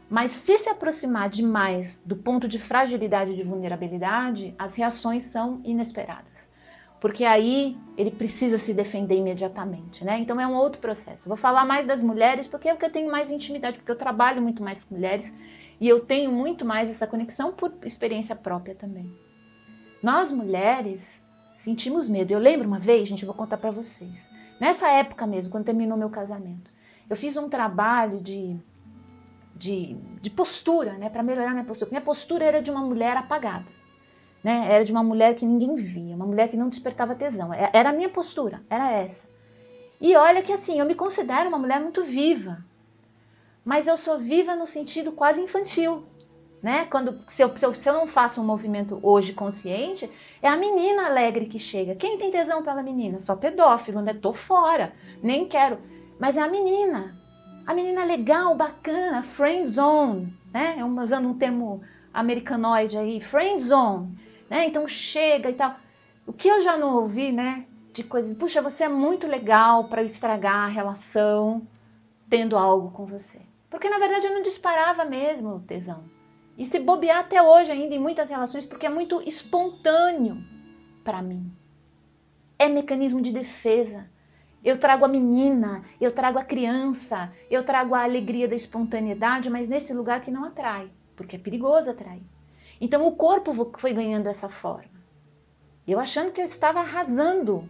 A: Mas se aproximar demais do ponto de fragilidade e de vulnerabilidade, as reações são inesperadas. Porque aí ele precisa se defender imediatamente, né? Então é um outro processo. Vou falar mais das mulheres porque é o que eu tenho mais intimidade, porque eu trabalho muito mais com mulheres e eu tenho muito mais essa conexão por experiência própria também. Nós mulheres sentimos medo. Eu lembro uma vez, gente, eu vou contar para vocês. Nessa época mesmo, quando terminou meu casamento, eu fiz um trabalho de postura, né, para melhorar minha postura. Minha postura era de uma mulher apagada, né? Era de uma mulher que ninguém via, uma mulher que não despertava tesão. Era a minha postura, era essa. E olha que assim, eu me considero uma mulher muito viva, mas eu sou viva no sentido quase infantil, né? Se eu não faço um movimento hoje consciente, é a menina alegre que chega. Quem tem tesão pela menina? Só pedófilo, né? Tô fora, nem quero. Mas é a menina legal, bacana, friend zone, né? Usando um termo americanoide aí, friend zone, né? Então chega e tal. O que eu já não ouvi, né? De coisas, puxa, você é muito legal para estragar a relação tendo algo com você. Porque na verdade eu não disparava mesmo o tesão. E se bobear até hoje ainda em muitas relações, porque é muito espontâneo para mim. É mecanismo de defesa. Eu trago a menina, eu trago a criança, eu trago a alegria da espontaneidade, mas nesse lugar que não atrai, porque é perigoso atrair. Então o corpo foi ganhando essa forma. Eu achando que eu estava arrasando.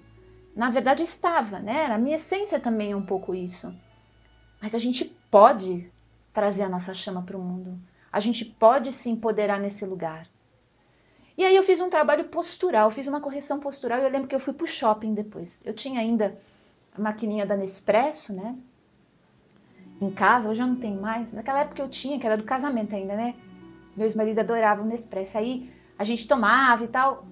A: Na verdade eu estava, né? A minha essência também é um pouco isso. Mas a gente pode trazer a nossa chama para o mundo. A gente pode se empoderar nesse lugar. E aí eu fiz um trabalho postural, fiz uma correção postural e eu lembro que eu fui para o shopping depois. Eu tinha ainda a maquininha da Nespresso, né? Em casa, hoje eu não tenho mais. Naquela época eu tinha, que era do casamento ainda, né? Meu ex-marido adorava o Nespresso. Aí a gente tomava e tal.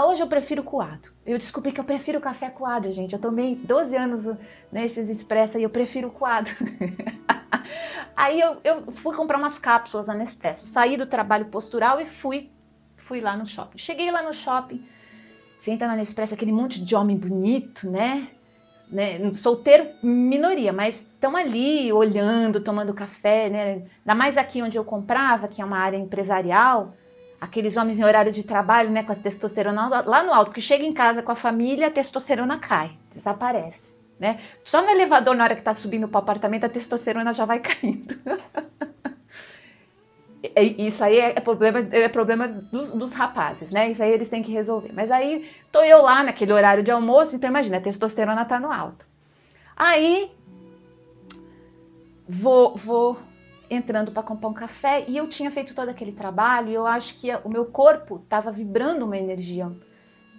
A: Hoje eu prefiro coado. Eu descobri que eu prefiro café coado, gente. Eu tomei 12 anos nesses expresso e eu prefiro coado. Aí eu fui comprar umas cápsulas na Nespresso. Saí do trabalho postural e fui lá no shopping. Cheguei lá no shopping, você entra na Nespresso, aquele monte de homem bonito, né? Solteiro, minoria, mas estão ali olhando, tomando café, né? Ainda mais aqui onde eu comprava, que é uma área empresarial, aqueles homens em horário de trabalho, né, com a testosterona lá no alto, porque chega em casa com a família, a testosterona cai, desaparece, né? Só no elevador, na hora que tá subindo para o apartamento, a testosterona já vai caindo. Isso aí é problema dos rapazes, né? Isso aí eles têm que resolver. Mas aí tô eu lá naquele horário de almoço, então imagina, a testosterona tá no alto. Aí vou entrando para comprar um café e eu tinha feito todo aquele trabalho e eu acho que o meu corpo estava vibrando uma energia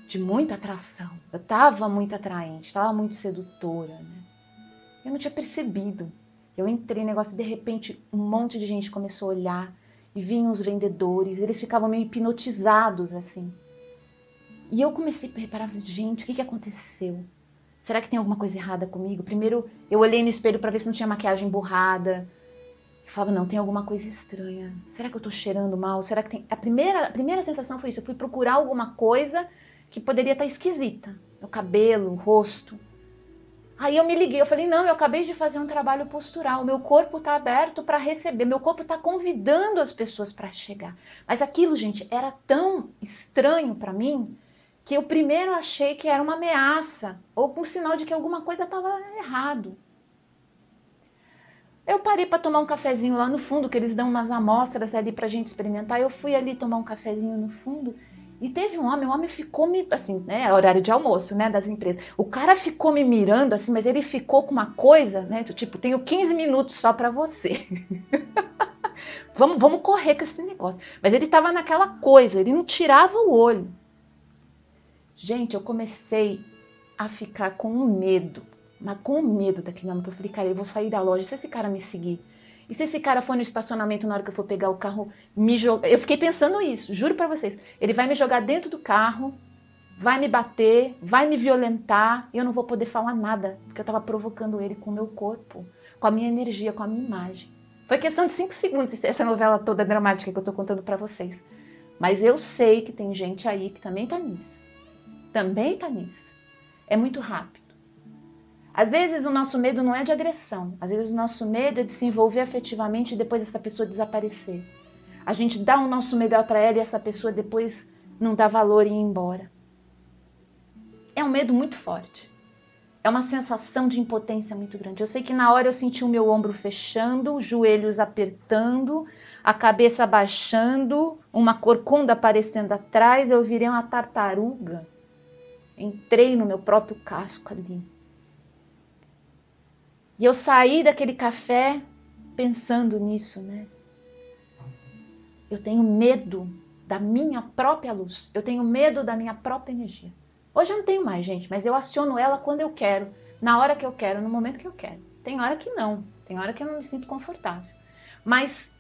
A: de muita atração. Eu estava muito atraente, estava muito sedutora, né? Eu não tinha percebido. Eu entrei no negócio e de repente um monte de gente começou a olhar e vinham os vendedores, eles ficavam meio hipnotizados assim. E eu comecei a reparar, gente, o que aconteceu? Será que tem alguma coisa errada comigo? Primeiro eu olhei no espelho para ver se não tinha maquiagem borrada. Eu falava, não, tem alguma coisa estranha. Será que eu tô cheirando mal? Será que tem... A primeira sensação foi isso. Eu fui procurar alguma coisa que poderia estar esquisita. Meu cabelo, o rosto. Aí eu me liguei, eu falei, não, eu acabei de fazer um trabalho postural. Meu corpo tá aberto para receber. Meu corpo tá convidando as pessoas para chegar. Mas aquilo, gente, era tão estranho para mim que eu primeiro achei que era uma ameaça ou um sinal de que alguma coisa estava errado. Eu parei para tomar um cafezinho lá no fundo, que eles dão umas amostras ali para a gente experimentar. Eu fui ali tomar um cafezinho no fundo e teve um homem, o homem ficou me, assim, né, horário de almoço, né, das empresas. O cara ficou me mirando assim, mas ele ficou com uma coisa, né, tipo, tenho 15 minutos só para você. vamos correr com esse negócio. Mas ele estava naquela coisa, ele não tirava o olho. Gente, eu comecei a ficar com medo. Mas com medo daquele homem, que eu falei, cara, eu vou sair da loja, se esse cara me seguir, e se esse cara for no estacionamento na hora que eu for pegar o carro, me jogar, eu fiquei pensando isso, juro pra vocês, ele vai me jogar dentro do carro, vai me bater, vai me violentar, e eu não vou poder falar nada, porque eu tava provocando ele com o meu corpo, com a minha energia, com a minha imagem. Foi questão de 5 segundos, essa novela toda dramática que eu tô contando pra vocês. Mas eu sei que tem gente aí que também tá nisso. Também tá nisso. É muito rápido. Às vezes o nosso medo não é de agressão, às vezes o nosso medo é de se envolver afetivamente e depois essa pessoa desaparecer. A gente dá o nosso melhor para ela e essa pessoa depois não dá valor e ir embora. É um medo muito forte. É uma sensação de impotência muito grande. Eu sei que na hora eu senti o meu ombro fechando, os joelhos apertando, a cabeça baixando, uma corcunda aparecendo atrás, eu virei uma tartaruga. Entrei no meu próprio casco ali. E eu saí daquele café pensando nisso, né? Eu tenho medo da minha própria luz. Eu tenho medo da minha própria energia. Hoje eu não tenho mais, gente, mas eu aciono ela quando eu quero, na hora que eu quero, no momento que eu quero. Tem hora que não, tem hora que eu não me sinto confortável. Mas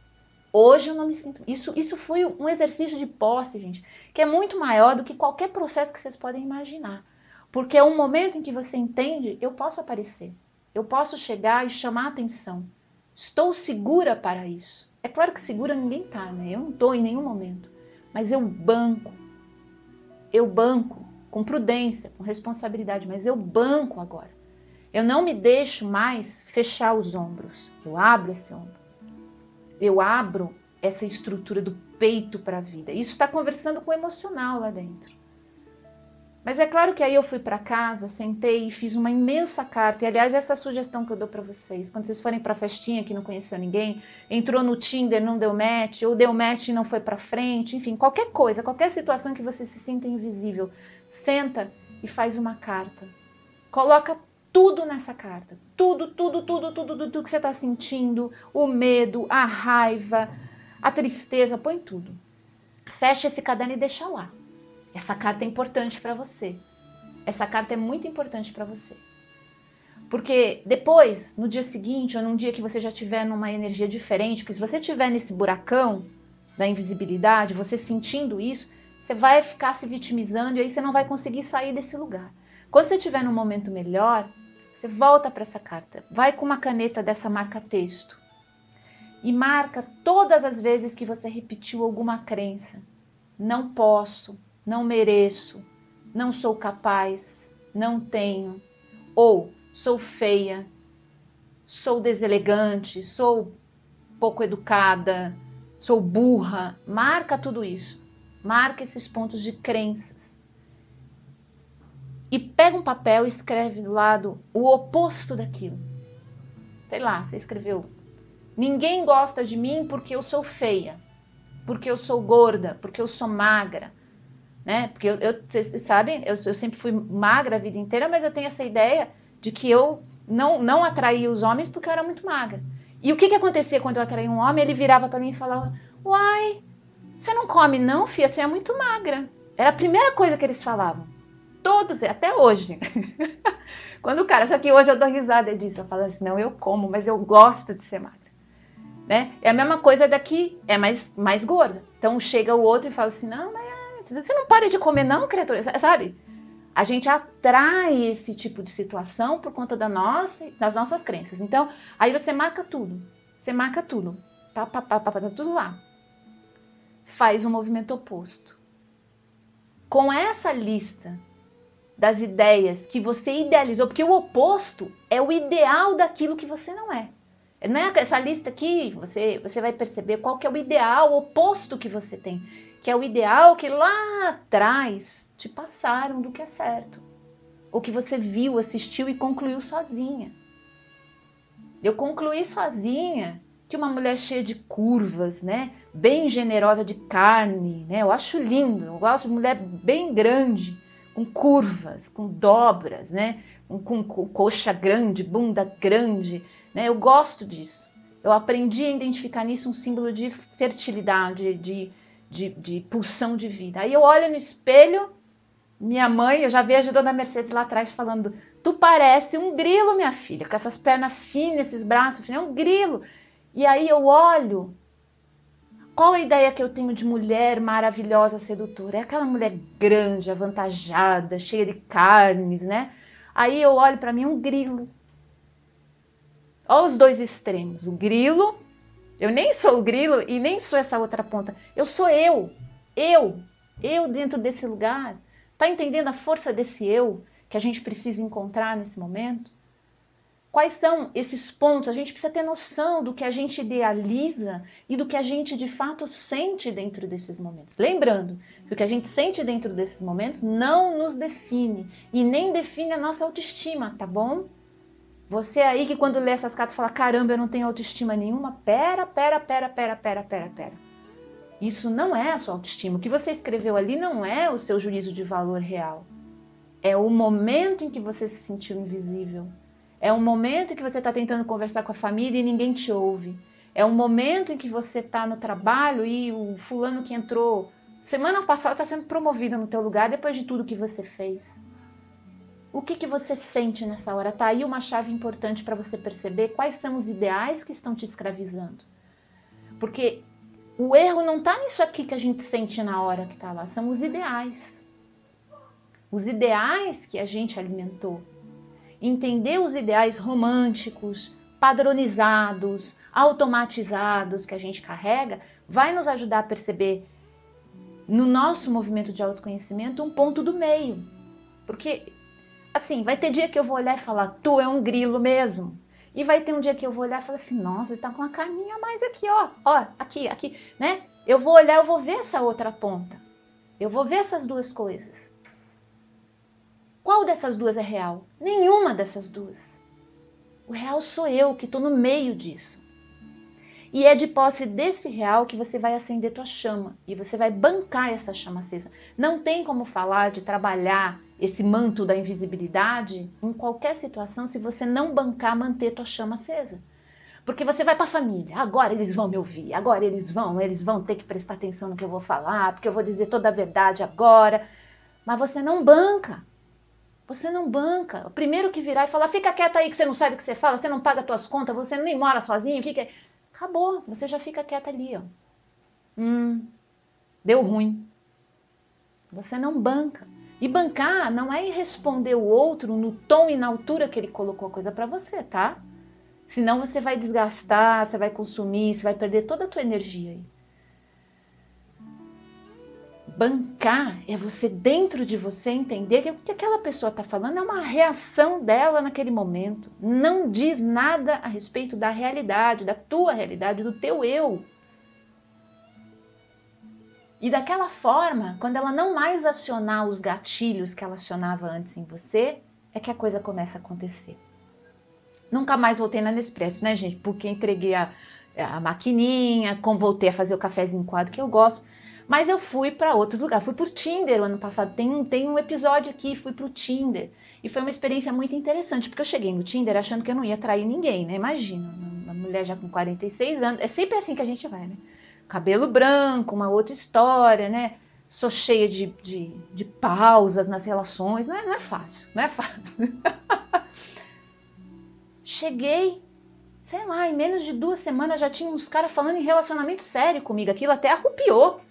A: hoje eu não me sinto... Isso foi um exercício de posse, gente, que é muito maior do que qualquer processo que vocês podem imaginar. Porque é um momento em que você entende, eu posso aparecer. Eu posso chegar e chamar a atenção. Estou segura para isso. É claro que segura ninguém tá, né? Eu não estou em nenhum momento. Mas eu banco. Eu banco com prudência, com responsabilidade, mas eu banco agora. Eu não me deixo mais fechar os ombros. Eu abro esse ombro. Eu abro essa estrutura do peito para a vida. Isso está conversando com o emocional lá dentro. Mas é claro que aí eu fui para casa, sentei e fiz uma imensa carta. E, aliás, essa é a sugestão que eu dou para vocês. Quando vocês forem para festinha que não conheceu ninguém, entrou no Tinder, não deu match, ou deu match e não foi para frente, enfim, qualquer coisa, qualquer situação que você se sinta invisível, senta e faz uma carta. Coloca tudo nessa carta. Tudo que você está sentindo, o medo, a raiva, a tristeza, põe tudo. Fecha esse caderno e deixa lá. Essa carta é importante para você. Essa carta é muito importante para você. Porque depois, no dia seguinte, ou num dia que você já estiver numa energia diferente, porque se você estiver nesse buracão da invisibilidade, você sentindo isso, você vai ficar se vitimizando e aí você não vai conseguir sair desse lugar. Quando você estiver num momento melhor, você volta para essa carta. Vai com uma caneta dessa marca-texto e marca todas as vezes que você repetiu alguma crença. Não posso. Não mereço, não sou capaz, não tenho, ou sou feia, sou deselegante, sou pouco educada, sou burra. Marca tudo isso, marca esses pontos de crenças. E pega um papel e escreve do lado o oposto daquilo. Sei lá, você escreveu: ninguém gosta de mim porque eu sou feia, porque eu sou gorda, porque eu sou magra. Né? Porque vocês sabem, eu sempre fui magra a vida inteira, mas eu tenho essa ideia de que eu não atraía os homens porque eu era muito magra. E o que acontecia quando eu atraía um homem? Ele virava para mim e falava: uai, você não come não, filha, você é muito magra. Era a primeira coisa que eles falavam. Todos, até hoje. Quando o cara, só que hoje eu dou risada disso, eu falo assim, não, eu como, mas eu gosto de ser magra. Né? É a mesma coisa daqui, é mais gorda. Então chega o outro e fala assim, não, mas você não para de comer não, criatura, sabe? A gente atrai esse tipo de situação por conta das nossas crenças. Então, aí você marca tudo. Você marca tudo. Tá tudo lá. Faz um movimento oposto. Com essa lista das ideias que você idealizou, porque o oposto é o ideal daquilo que você não é. Não é essa lista aqui, você vai perceber qual que é o ideal oposto que você tem. Que é o ideal que lá atrás te passaram do que é certo. Ou que você viu, assistiu e concluiu sozinha. Eu concluí sozinha que uma mulher cheia de curvas, né? Bem generosa de carne, né? Eu acho lindo, eu gosto de mulher bem grande, com curvas, com dobras, né? Com coxa grande, bunda grande, né? Eu gosto disso. Eu aprendi a identificar nisso um símbolo de fertilidade, de pulsão de vida. Aí eu olho no espelho, minha mãe, eu já vejo a dona Mercedes lá atrás falando, tu parece um grilo, minha filha, com essas pernas finas, esses braços finos, é um grilo. E aí eu olho, qual a ideia que eu tenho de mulher maravilhosa, sedutora? É aquela mulher grande, avantajada, cheia de carnes, né? Aí eu olho para mim um grilo. Olha os dois extremos, o grilo, eu nem sou o grilo e nem sou essa outra ponta, eu sou eu dentro desse lugar. Tá entendendo a força desse eu que a gente precisa encontrar nesse momento? Quais são esses pontos? A gente precisa ter noção do que a gente idealiza e do que a gente de fato sente dentro desses momentos. Lembrando que o que a gente sente dentro desses momentos não nos define e nem define a nossa autoestima, tá bom? Você aí que quando lê essas cartas fala, caramba, eu não tenho autoestima nenhuma. Pera. Isso não é a sua autoestima. O que você escreveu ali não é o seu juízo de valor real. É o momento em que você se sentiu invisível. É um momento em que você está tentando conversar com a família e ninguém te ouve. É um momento em que você está no trabalho e o fulano que entrou semana passada está sendo promovido no teu lugar depois de tudo que você fez. O que você sente nessa hora? Tá aí uma chave importante para você perceber quais são os ideais que estão te escravizando. Porque o erro não está nisso aqui que a gente sente na hora que está lá, são os ideais. Os ideais que a gente alimentou. Entender os ideais românticos, padronizados, automatizados que a gente carrega, vai nos ajudar a perceber no nosso movimento de autoconhecimento um ponto do meio. Porque, assim, vai ter dia que eu vou olhar e falar, tu é um grilo mesmo. E vai ter um dia que eu vou olhar e falar assim, nossa, ele tá com uma carninha a mais aqui, ó, aqui, né? Eu vou olhar, eu vou ver essa outra ponta. Eu vou ver essas duas coisas. Qual dessas duas é real? Nenhuma dessas duas. O real sou eu, que estou no meio disso. E é de posse desse real que você vai acender tua chama. E você vai bancar essa chama acesa. Não tem como falar de trabalhar esse manto da invisibilidade em qualquer situação se você não bancar, manter tua chama acesa. Porque você vai para a família, agora eles vão me ouvir, agora eles vão ter que prestar atenção no que eu vou falar, porque eu vou dizer toda a verdade agora. Mas você não banca. Você não banca. O primeiro que virar e falar, fica quieta aí que você não sabe o que você fala, você não paga suas contas, você nem mora sozinho, o que é? Acabou, você já fica quieta ali, ó. Deu ruim. Você não banca. E bancar não é responder o outro no tom e na altura que ele colocou a coisa para você, tá? Senão você vai desgastar, você vai consumir, você vai perder toda a tua energia aí. Bancar é você dentro de você entender que o que aquela pessoa está falando é uma reação dela naquele momento. Não diz nada a respeito da realidade, da tua realidade, do teu eu. E daquela forma, quando ela não mais acionar os gatilhos que ela acionava antes em você, é que a coisa começa a acontecer. Nunca mais voltei na Nespresso, né, gente? Porque entreguei a maquininha, voltei a fazer o cafezinho coado que eu gosto. Mas eu fui para outros lugares, fui pro Tinder o ano passado, tem um episódio aqui, fui pro Tinder. E foi uma experiência muito interessante, porque eu cheguei no Tinder achando que eu não ia trair ninguém, né? Imagina, uma mulher já com 46 anos, é sempre assim que a gente vai, né? Cabelo branco, uma outra história, né? sou cheia de pausas nas relações, não é fácil, não é fácil. Cheguei, sei lá, em menos de 2 semanas já tinha uns caras falando em relacionamento sério comigo, aquilo até arrupiou,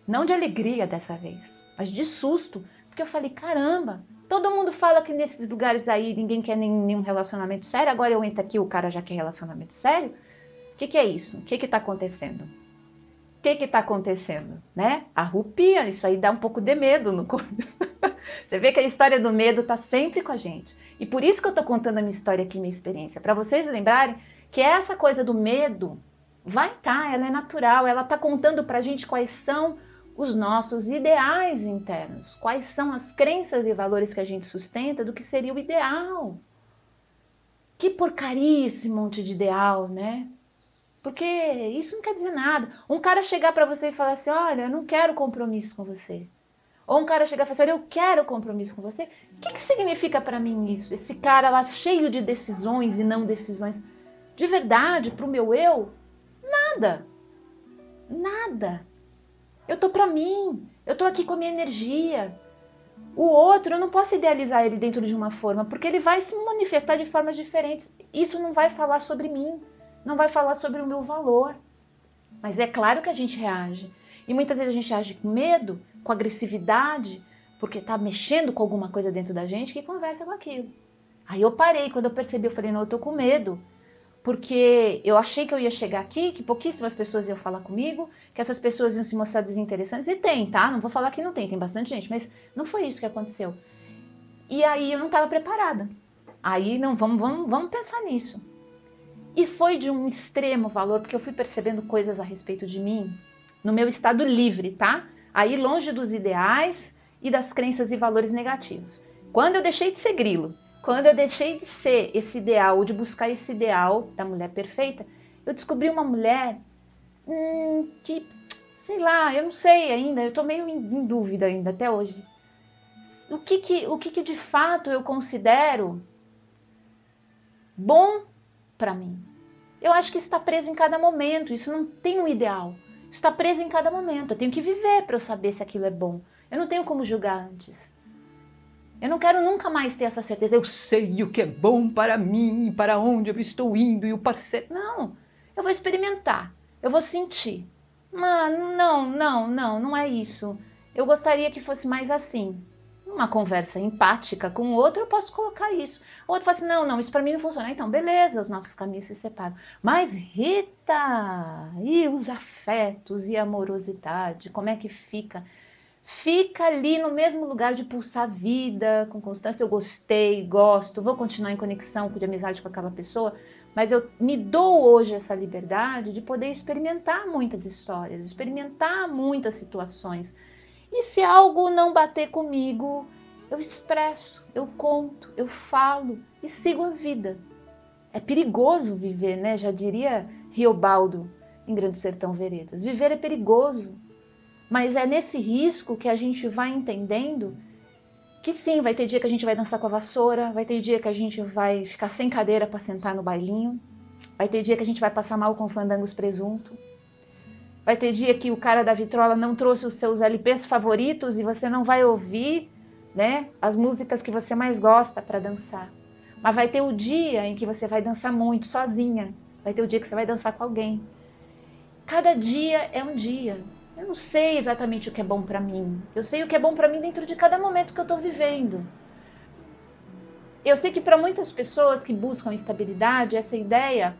A: não de alegria dessa vez, mas de susto, porque eu falei, caramba, todo mundo fala que nesses lugares aí ninguém quer nenhum relacionamento sério, agora eu entro aqui, o cara já quer relacionamento sério? O que é isso? O que tá acontecendo? O que tá acontecendo, né? Arrupia, isso aí dá um pouco de medo no começo. Você vê que a história do medo tá sempre com a gente. E por isso que eu tô contando a minha história aqui, minha experiência, para vocês lembrarem que essa coisa do medo vai tá, ela é natural, ela tá contando pra gente quais são os nossos ideais internos, quais são as crenças e valores que a gente sustenta do que seria o ideal. Que porcaria esse monte de ideal, né? Porque isso não quer dizer nada. Um cara chegar para você e falar assim, olha, eu não quero compromisso com você. Ou um cara chegar e falar assim, olha, eu quero compromisso com você. O que significa para mim isso? Esse cara lá cheio de decisões e não decisões. De verdade, pro meu eu, nada. Nada. Eu tô para mim. Eu tô aqui com a minha energia. O outro, eu não posso idealizar ele dentro de uma forma, porque ele vai se manifestar de formas diferentes. Isso não vai falar sobre mim. Não vai falar sobre o meu valor. Mas é claro que a gente reage. E muitas vezes a gente age com medo, com agressividade, porque está mexendo com alguma coisa dentro da gente que conversa com aquilo. Aí eu parei, quando eu percebi, eu falei, não, eu tô com medo. Porque eu achei que eu ia chegar aqui, que pouquíssimas pessoas iam falar comigo, que essas pessoas iam se mostrar desinteressantes. E tem, tá? Não vou falar que não tem bastante gente, mas não foi isso que aconteceu. E aí eu não estava preparada. Aí não, vamos pensar nisso. E foi de um extremo valor, porque eu fui percebendo coisas a respeito de mim, no meu estado livre, tá? Aí longe dos ideais e das crenças e valores negativos. Quando eu deixei de ser grilo, quando eu deixei de ser esse ideal, ou de buscar esse ideal da mulher perfeita, eu descobri uma mulher que, sei lá, eu não sei ainda, eu tô meio em dúvida ainda até hoje. O que de fato eu considero bom para mim? Eu acho que isso está preso em cada momento, isso não tem um ideal. Isso está preso em cada momento. Eu tenho que viver para eu saber se aquilo é bom. Eu não tenho como julgar antes. Eu não quero nunca mais ter essa certeza. Eu sei o que é bom para mim, para onde eu estou indo e o parceiro. Não, eu vou experimentar, eu vou sentir. Mas não é isso. Eu gostaria que fosse mais assim. Uma conversa empática com o outro, eu posso colocar isso. O outro fala assim, não, isso para mim não funciona. Então, beleza, os nossos caminhos se separam. Mas, Rita, e os afetos e a amorosidade, como é que fica? Fica ali no mesmo lugar de pulsar vida, com constância. Eu gostei, gosto, vou continuar em conexão de amizade com aquela pessoa, mas eu me dou hoje essa liberdade de poder experimentar muitas histórias, experimentar muitas situações. E se algo não bater comigo, eu expresso, eu conto, eu falo e sigo a vida. É perigoso viver, né? Já diria Riobaldo em Grande Sertão Veredas. Viver é perigoso, mas é nesse risco que a gente vai entendendo que sim, vai ter dia que a gente vai dançar com a vassoura, vai ter dia que a gente vai ficar sem cadeira para sentar no bailinho, vai ter dia que a gente vai passar mal com fandangos presunto. Vai ter dia que o cara da vitrola não trouxe os seus LPs favoritos e você não vai ouvir, né, as músicas que você mais gosta para dançar. Mas vai ter o dia em que você vai dançar muito sozinha. Vai ter o dia que você vai dançar com alguém. Cada dia é um dia. Eu não sei exatamente o que é bom para mim. Eu sei o que é bom para mim dentro de cada momento que eu estou vivendo. Eu sei que para muitas pessoas que buscam estabilidade, essa ideia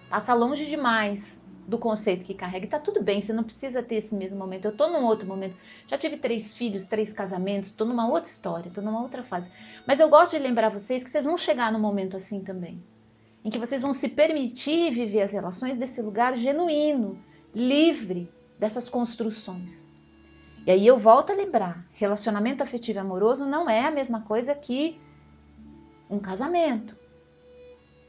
A: passa longe demais do conceito que carrega. E tá tudo bem, você não precisa ter esse mesmo momento. Eu tô num outro momento. Já tive 3 filhos, 3 casamentos, tô numa outra história, tô numa outra fase. Mas eu gosto de lembrar vocês que vocês vão chegar num momento assim também, em que vocês vão se permitir viver as relações desse lugar genuíno, livre dessas construções. E aí eu volto a lembrar, relacionamento afetivo e amoroso não é a mesma coisa que um casamento,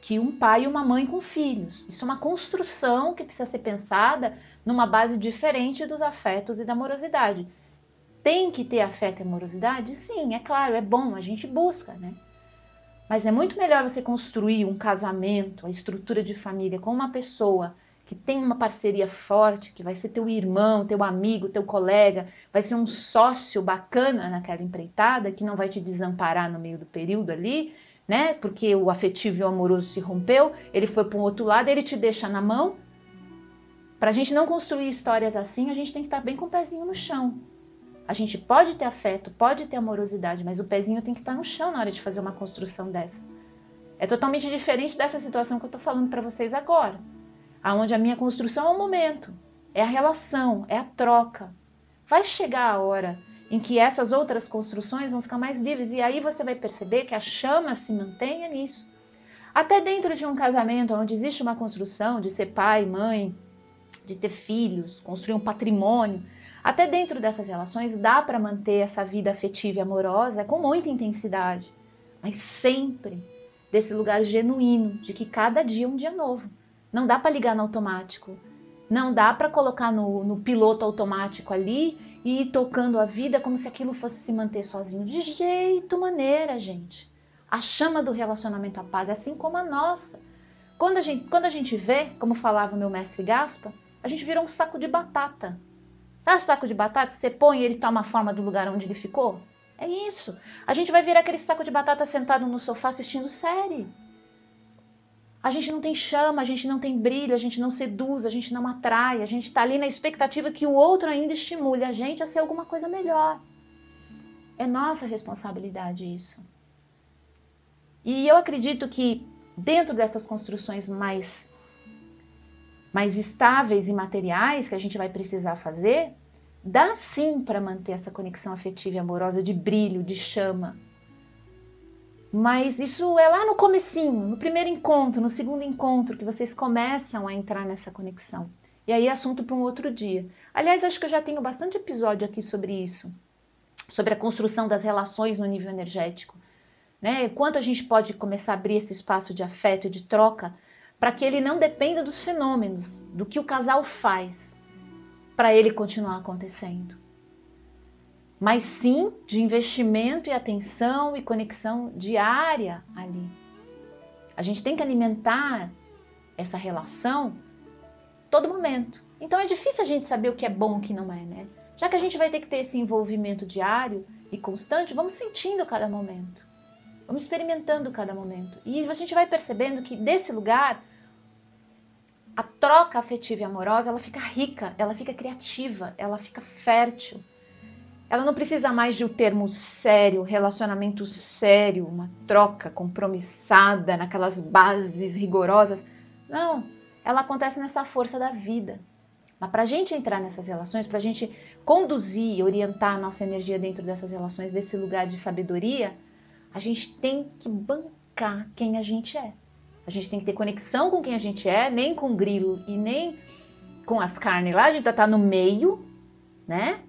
A: que um pai e uma mãe com filhos. Isso é uma construção que precisa ser pensada numa base diferente dos afetos e da amorosidade. Tem que ter afeto e amorosidade? Sim, é claro, é bom, a gente busca, né? Mas é muito melhor você construir um casamento, a estrutura de família com uma pessoa que tem uma parceria forte, que vai ser teu irmão, teu amigo, teu colega, vai ser um sócio bacana naquela empreitada, que não vai te desamparar no meio do período ali, né? Porque o afetivo e o amoroso se rompeu, ele foi para um outro lado, ele te deixa na mão. Para a gente não construir histórias assim, a gente tem que estar bem com o pezinho no chão. A gente pode ter afeto, pode ter amorosidade, mas o pezinho tem que estar no chão na hora de fazer uma construção dessa. É totalmente diferente dessa situação que eu estou falando para vocês agora. Aonde a minha construção é o momento, é a relação, é a troca. Vai chegar a hora em que essas outras construções vão ficar mais livres e aí você vai perceber que a chama se mantenha nisso. Até dentro de um casamento onde existe uma construção de ser pai, mãe, de ter filhos, construir um patrimônio, até dentro dessas relações dá para manter essa vida afetiva e amorosa com muita intensidade, mas sempre desse lugar genuíno de que cada dia é um dia novo. Não dá para ligar no automático. Não dá para colocar no piloto automático ali e ir tocando a vida como se aquilo fosse se manter sozinho. De jeito maneira, gente. A chama do relacionamento apaga, assim como a nossa. Quando a gente vê, como falava o meu mestre Gaspa, a gente vira um saco de batata. Sabe saco de batata? Você põe e ele toma a forma do lugar onde ele ficou? É isso. A gente vai virar aquele saco de batata sentado no sofá assistindo série. A gente não tem chama, a gente não tem brilho, a gente não seduz, a gente não atrai, a gente está ali na expectativa que o outro ainda estimule a gente a ser alguma coisa melhor. É nossa responsabilidade isso. E eu acredito que dentro dessas construções mais estáveis e materiais que a gente vai precisar fazer, dá sim para manter essa conexão afetiva e amorosa de brilho, de chama. Mas isso é lá no comecinho, no primeiro encontro, no segundo encontro, que vocês começam a entrar nessa conexão. E aí assunto para um outro dia. Aliás, eu acho que eu já tenho bastante episódio aqui sobre isso, sobre a construção das relações no nível energético, né? Quanto a gente pode começar a abrir esse espaço de afeto e de troca para que ele não dependa dos fenômenos, do que o casal faz para ele continuar acontecendo. Mas sim de investimento e atenção e conexão diária ali. A gente tem que alimentar essa relação todo momento. Então é difícil a gente saber o que é bom e o que não é, né? Já que a gente vai ter que ter esse envolvimento diário e constante, vamos sentindo cada momento. Vamos experimentando cada momento. E a gente vai percebendo que desse lugar, a troca afetiva e amorosa, ela fica rica, ela fica criativa, ela fica fértil. Ela não precisa mais de um termo sério, relacionamento sério, uma troca compromissada, naquelas bases rigorosas. Não, ela acontece nessa força da vida. Mas para a gente entrar nessas relações, para a gente conduzir e orientar a nossa energia dentro dessas relações, desse lugar de sabedoria, a gente tem que bancar quem a gente é. A gente tem que ter conexão com quem a gente é, nem com o grilo e nem com as carnes lá, a gente tá no meio, né?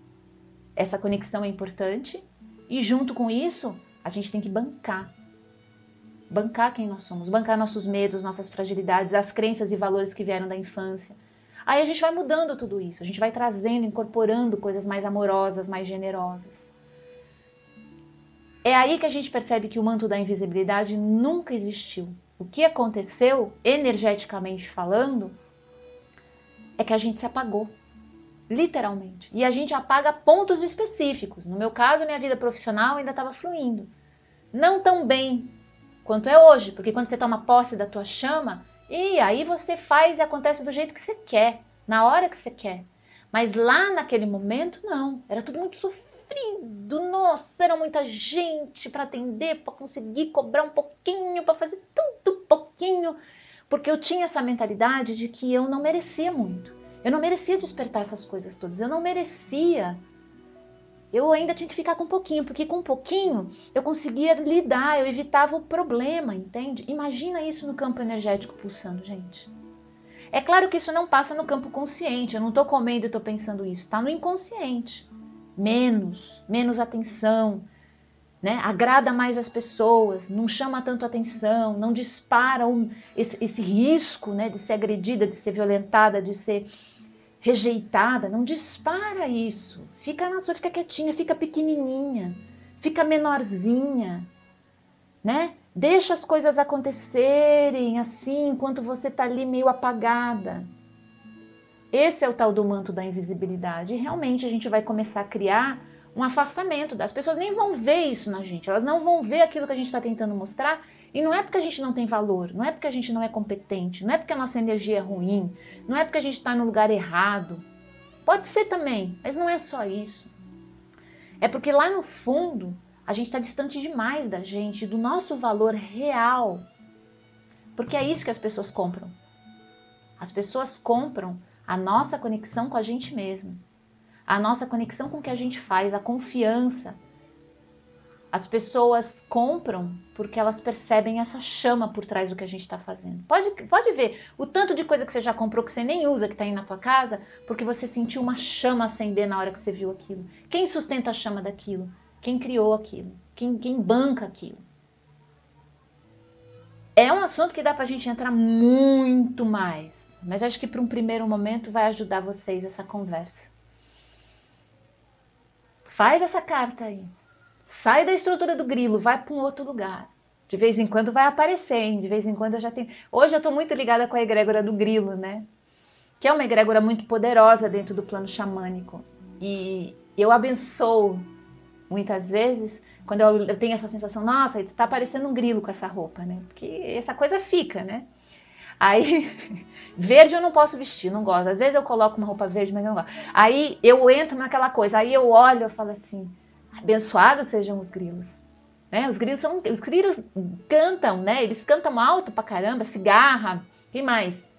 A: Essa conexão é importante e junto com isso a gente tem que bancar quem nós somos, bancar nossos medos, nossas fragilidades, as crenças e valores que vieram da infância. Aí a gente vai mudando tudo isso, a gente vai trazendo, incorporando coisas mais amorosas, mais generosas. É aí que a gente percebe que o manto da invisibilidade nunca existiu. O que aconteceu, energeticamente falando, é que a gente se apagou. Literalmente. E a gente apaga pontos específicos. No meu caso, minha vida profissional ainda estava fluindo. Não tão bem quanto é hoje, porque quando você toma posse da tua chama, e aí você faz e acontece do jeito que você quer, na hora que você quer. Mas lá naquele momento, não. Era tudo muito sofrido. Nossa, era muita gente para atender, para conseguir cobrar um pouquinho, para fazer tudo pouquinho. Porque eu tinha essa mentalidade de que eu não merecia muito. Eu não merecia despertar essas coisas todas, eu não merecia. Eu ainda tinha que ficar com um pouquinho, porque com um pouquinho eu conseguia lidar, eu evitava o problema, entende? Imagina isso no campo energético pulsando, gente. É claro que isso não passa no campo consciente, eu não estou comendo e estou pensando isso, está no inconsciente. Menos atenção, né? Agrada mais as pessoas, não chama tanto atenção, não dispara esse risco, né, de ser agredida, de ser violentada, de ser rejeitada, não dispara isso. Fica na sua, fica quietinha, fica pequenininha, fica menorzinha, né? Deixa as coisas acontecerem assim, enquanto você tá ali meio apagada. Esse é o tal do manto da invisibilidade. E realmente a gente vai começar a criar um afastamento. As pessoas nem vão ver isso na gente. Elas não vão ver aquilo que a gente está tentando mostrar. E não é porque a gente não tem valor, não é porque a gente não é competente, não é porque a nossa energia é ruim, não é porque a gente está no lugar errado. Pode ser também, mas não é só isso. É porque lá no fundo a gente está distante demais da gente, do nosso valor real. Porque é isso que as pessoas compram. As pessoas compram a nossa conexão com a gente mesmo, a nossa conexão com o que a gente faz, a confiança. As pessoas compram porque elas percebem essa chama por trás do que a gente está fazendo. Pode ver o tanto de coisa que você já comprou que você nem usa, que está aí na tua casa, porque você sentiu uma chama acender na hora que você viu aquilo. Quem sustenta a chama daquilo? Quem criou aquilo? Quem banca aquilo? É um assunto que dá pra gente entrar muito mais, mas acho que para um primeiro momento vai ajudar vocês essa conversa. Faz essa carta aí. Sai da estrutura do grilo, vai para um outro lugar. De vez em quando vai aparecer, hein? De vez em quando eu já tenho... Hoje eu estou muito ligada com a egrégora do grilo, né? Que é uma egrégora muito poderosa dentro do plano xamânico. E eu abençoo muitas vezes quando eu tenho essa sensação, nossa, está parecendo um grilo com essa roupa, né? Porque essa coisa fica, né? Aí, verde eu não posso vestir, não gosto. Às vezes eu coloco uma roupa verde, mas eu não gosto. Aí eu entro naquela coisa, aí eu olho e falo assim, abençoados sejam os grilos. Né? Os grilos cantam, né? Eles cantam alto pra caramba, cigarra, quem mais?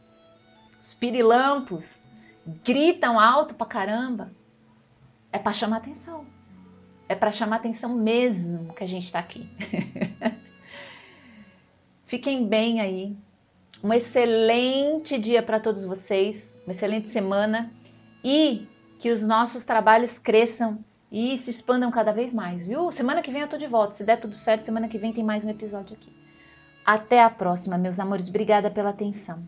A: Os pirilampos gritam alto pra caramba. É pra chamar atenção. É pra chamar atenção mesmo que a gente tá aqui. Fiquem bem aí. Um excelente dia para todos vocês, uma excelente semana e que os nossos trabalhos cresçam e se expandam cada vez mais, viu? Semana que vem eu tô de volta, se der tudo certo, semana que vem tem mais um episódio aqui. Até a próxima, meus amores, obrigada pela atenção.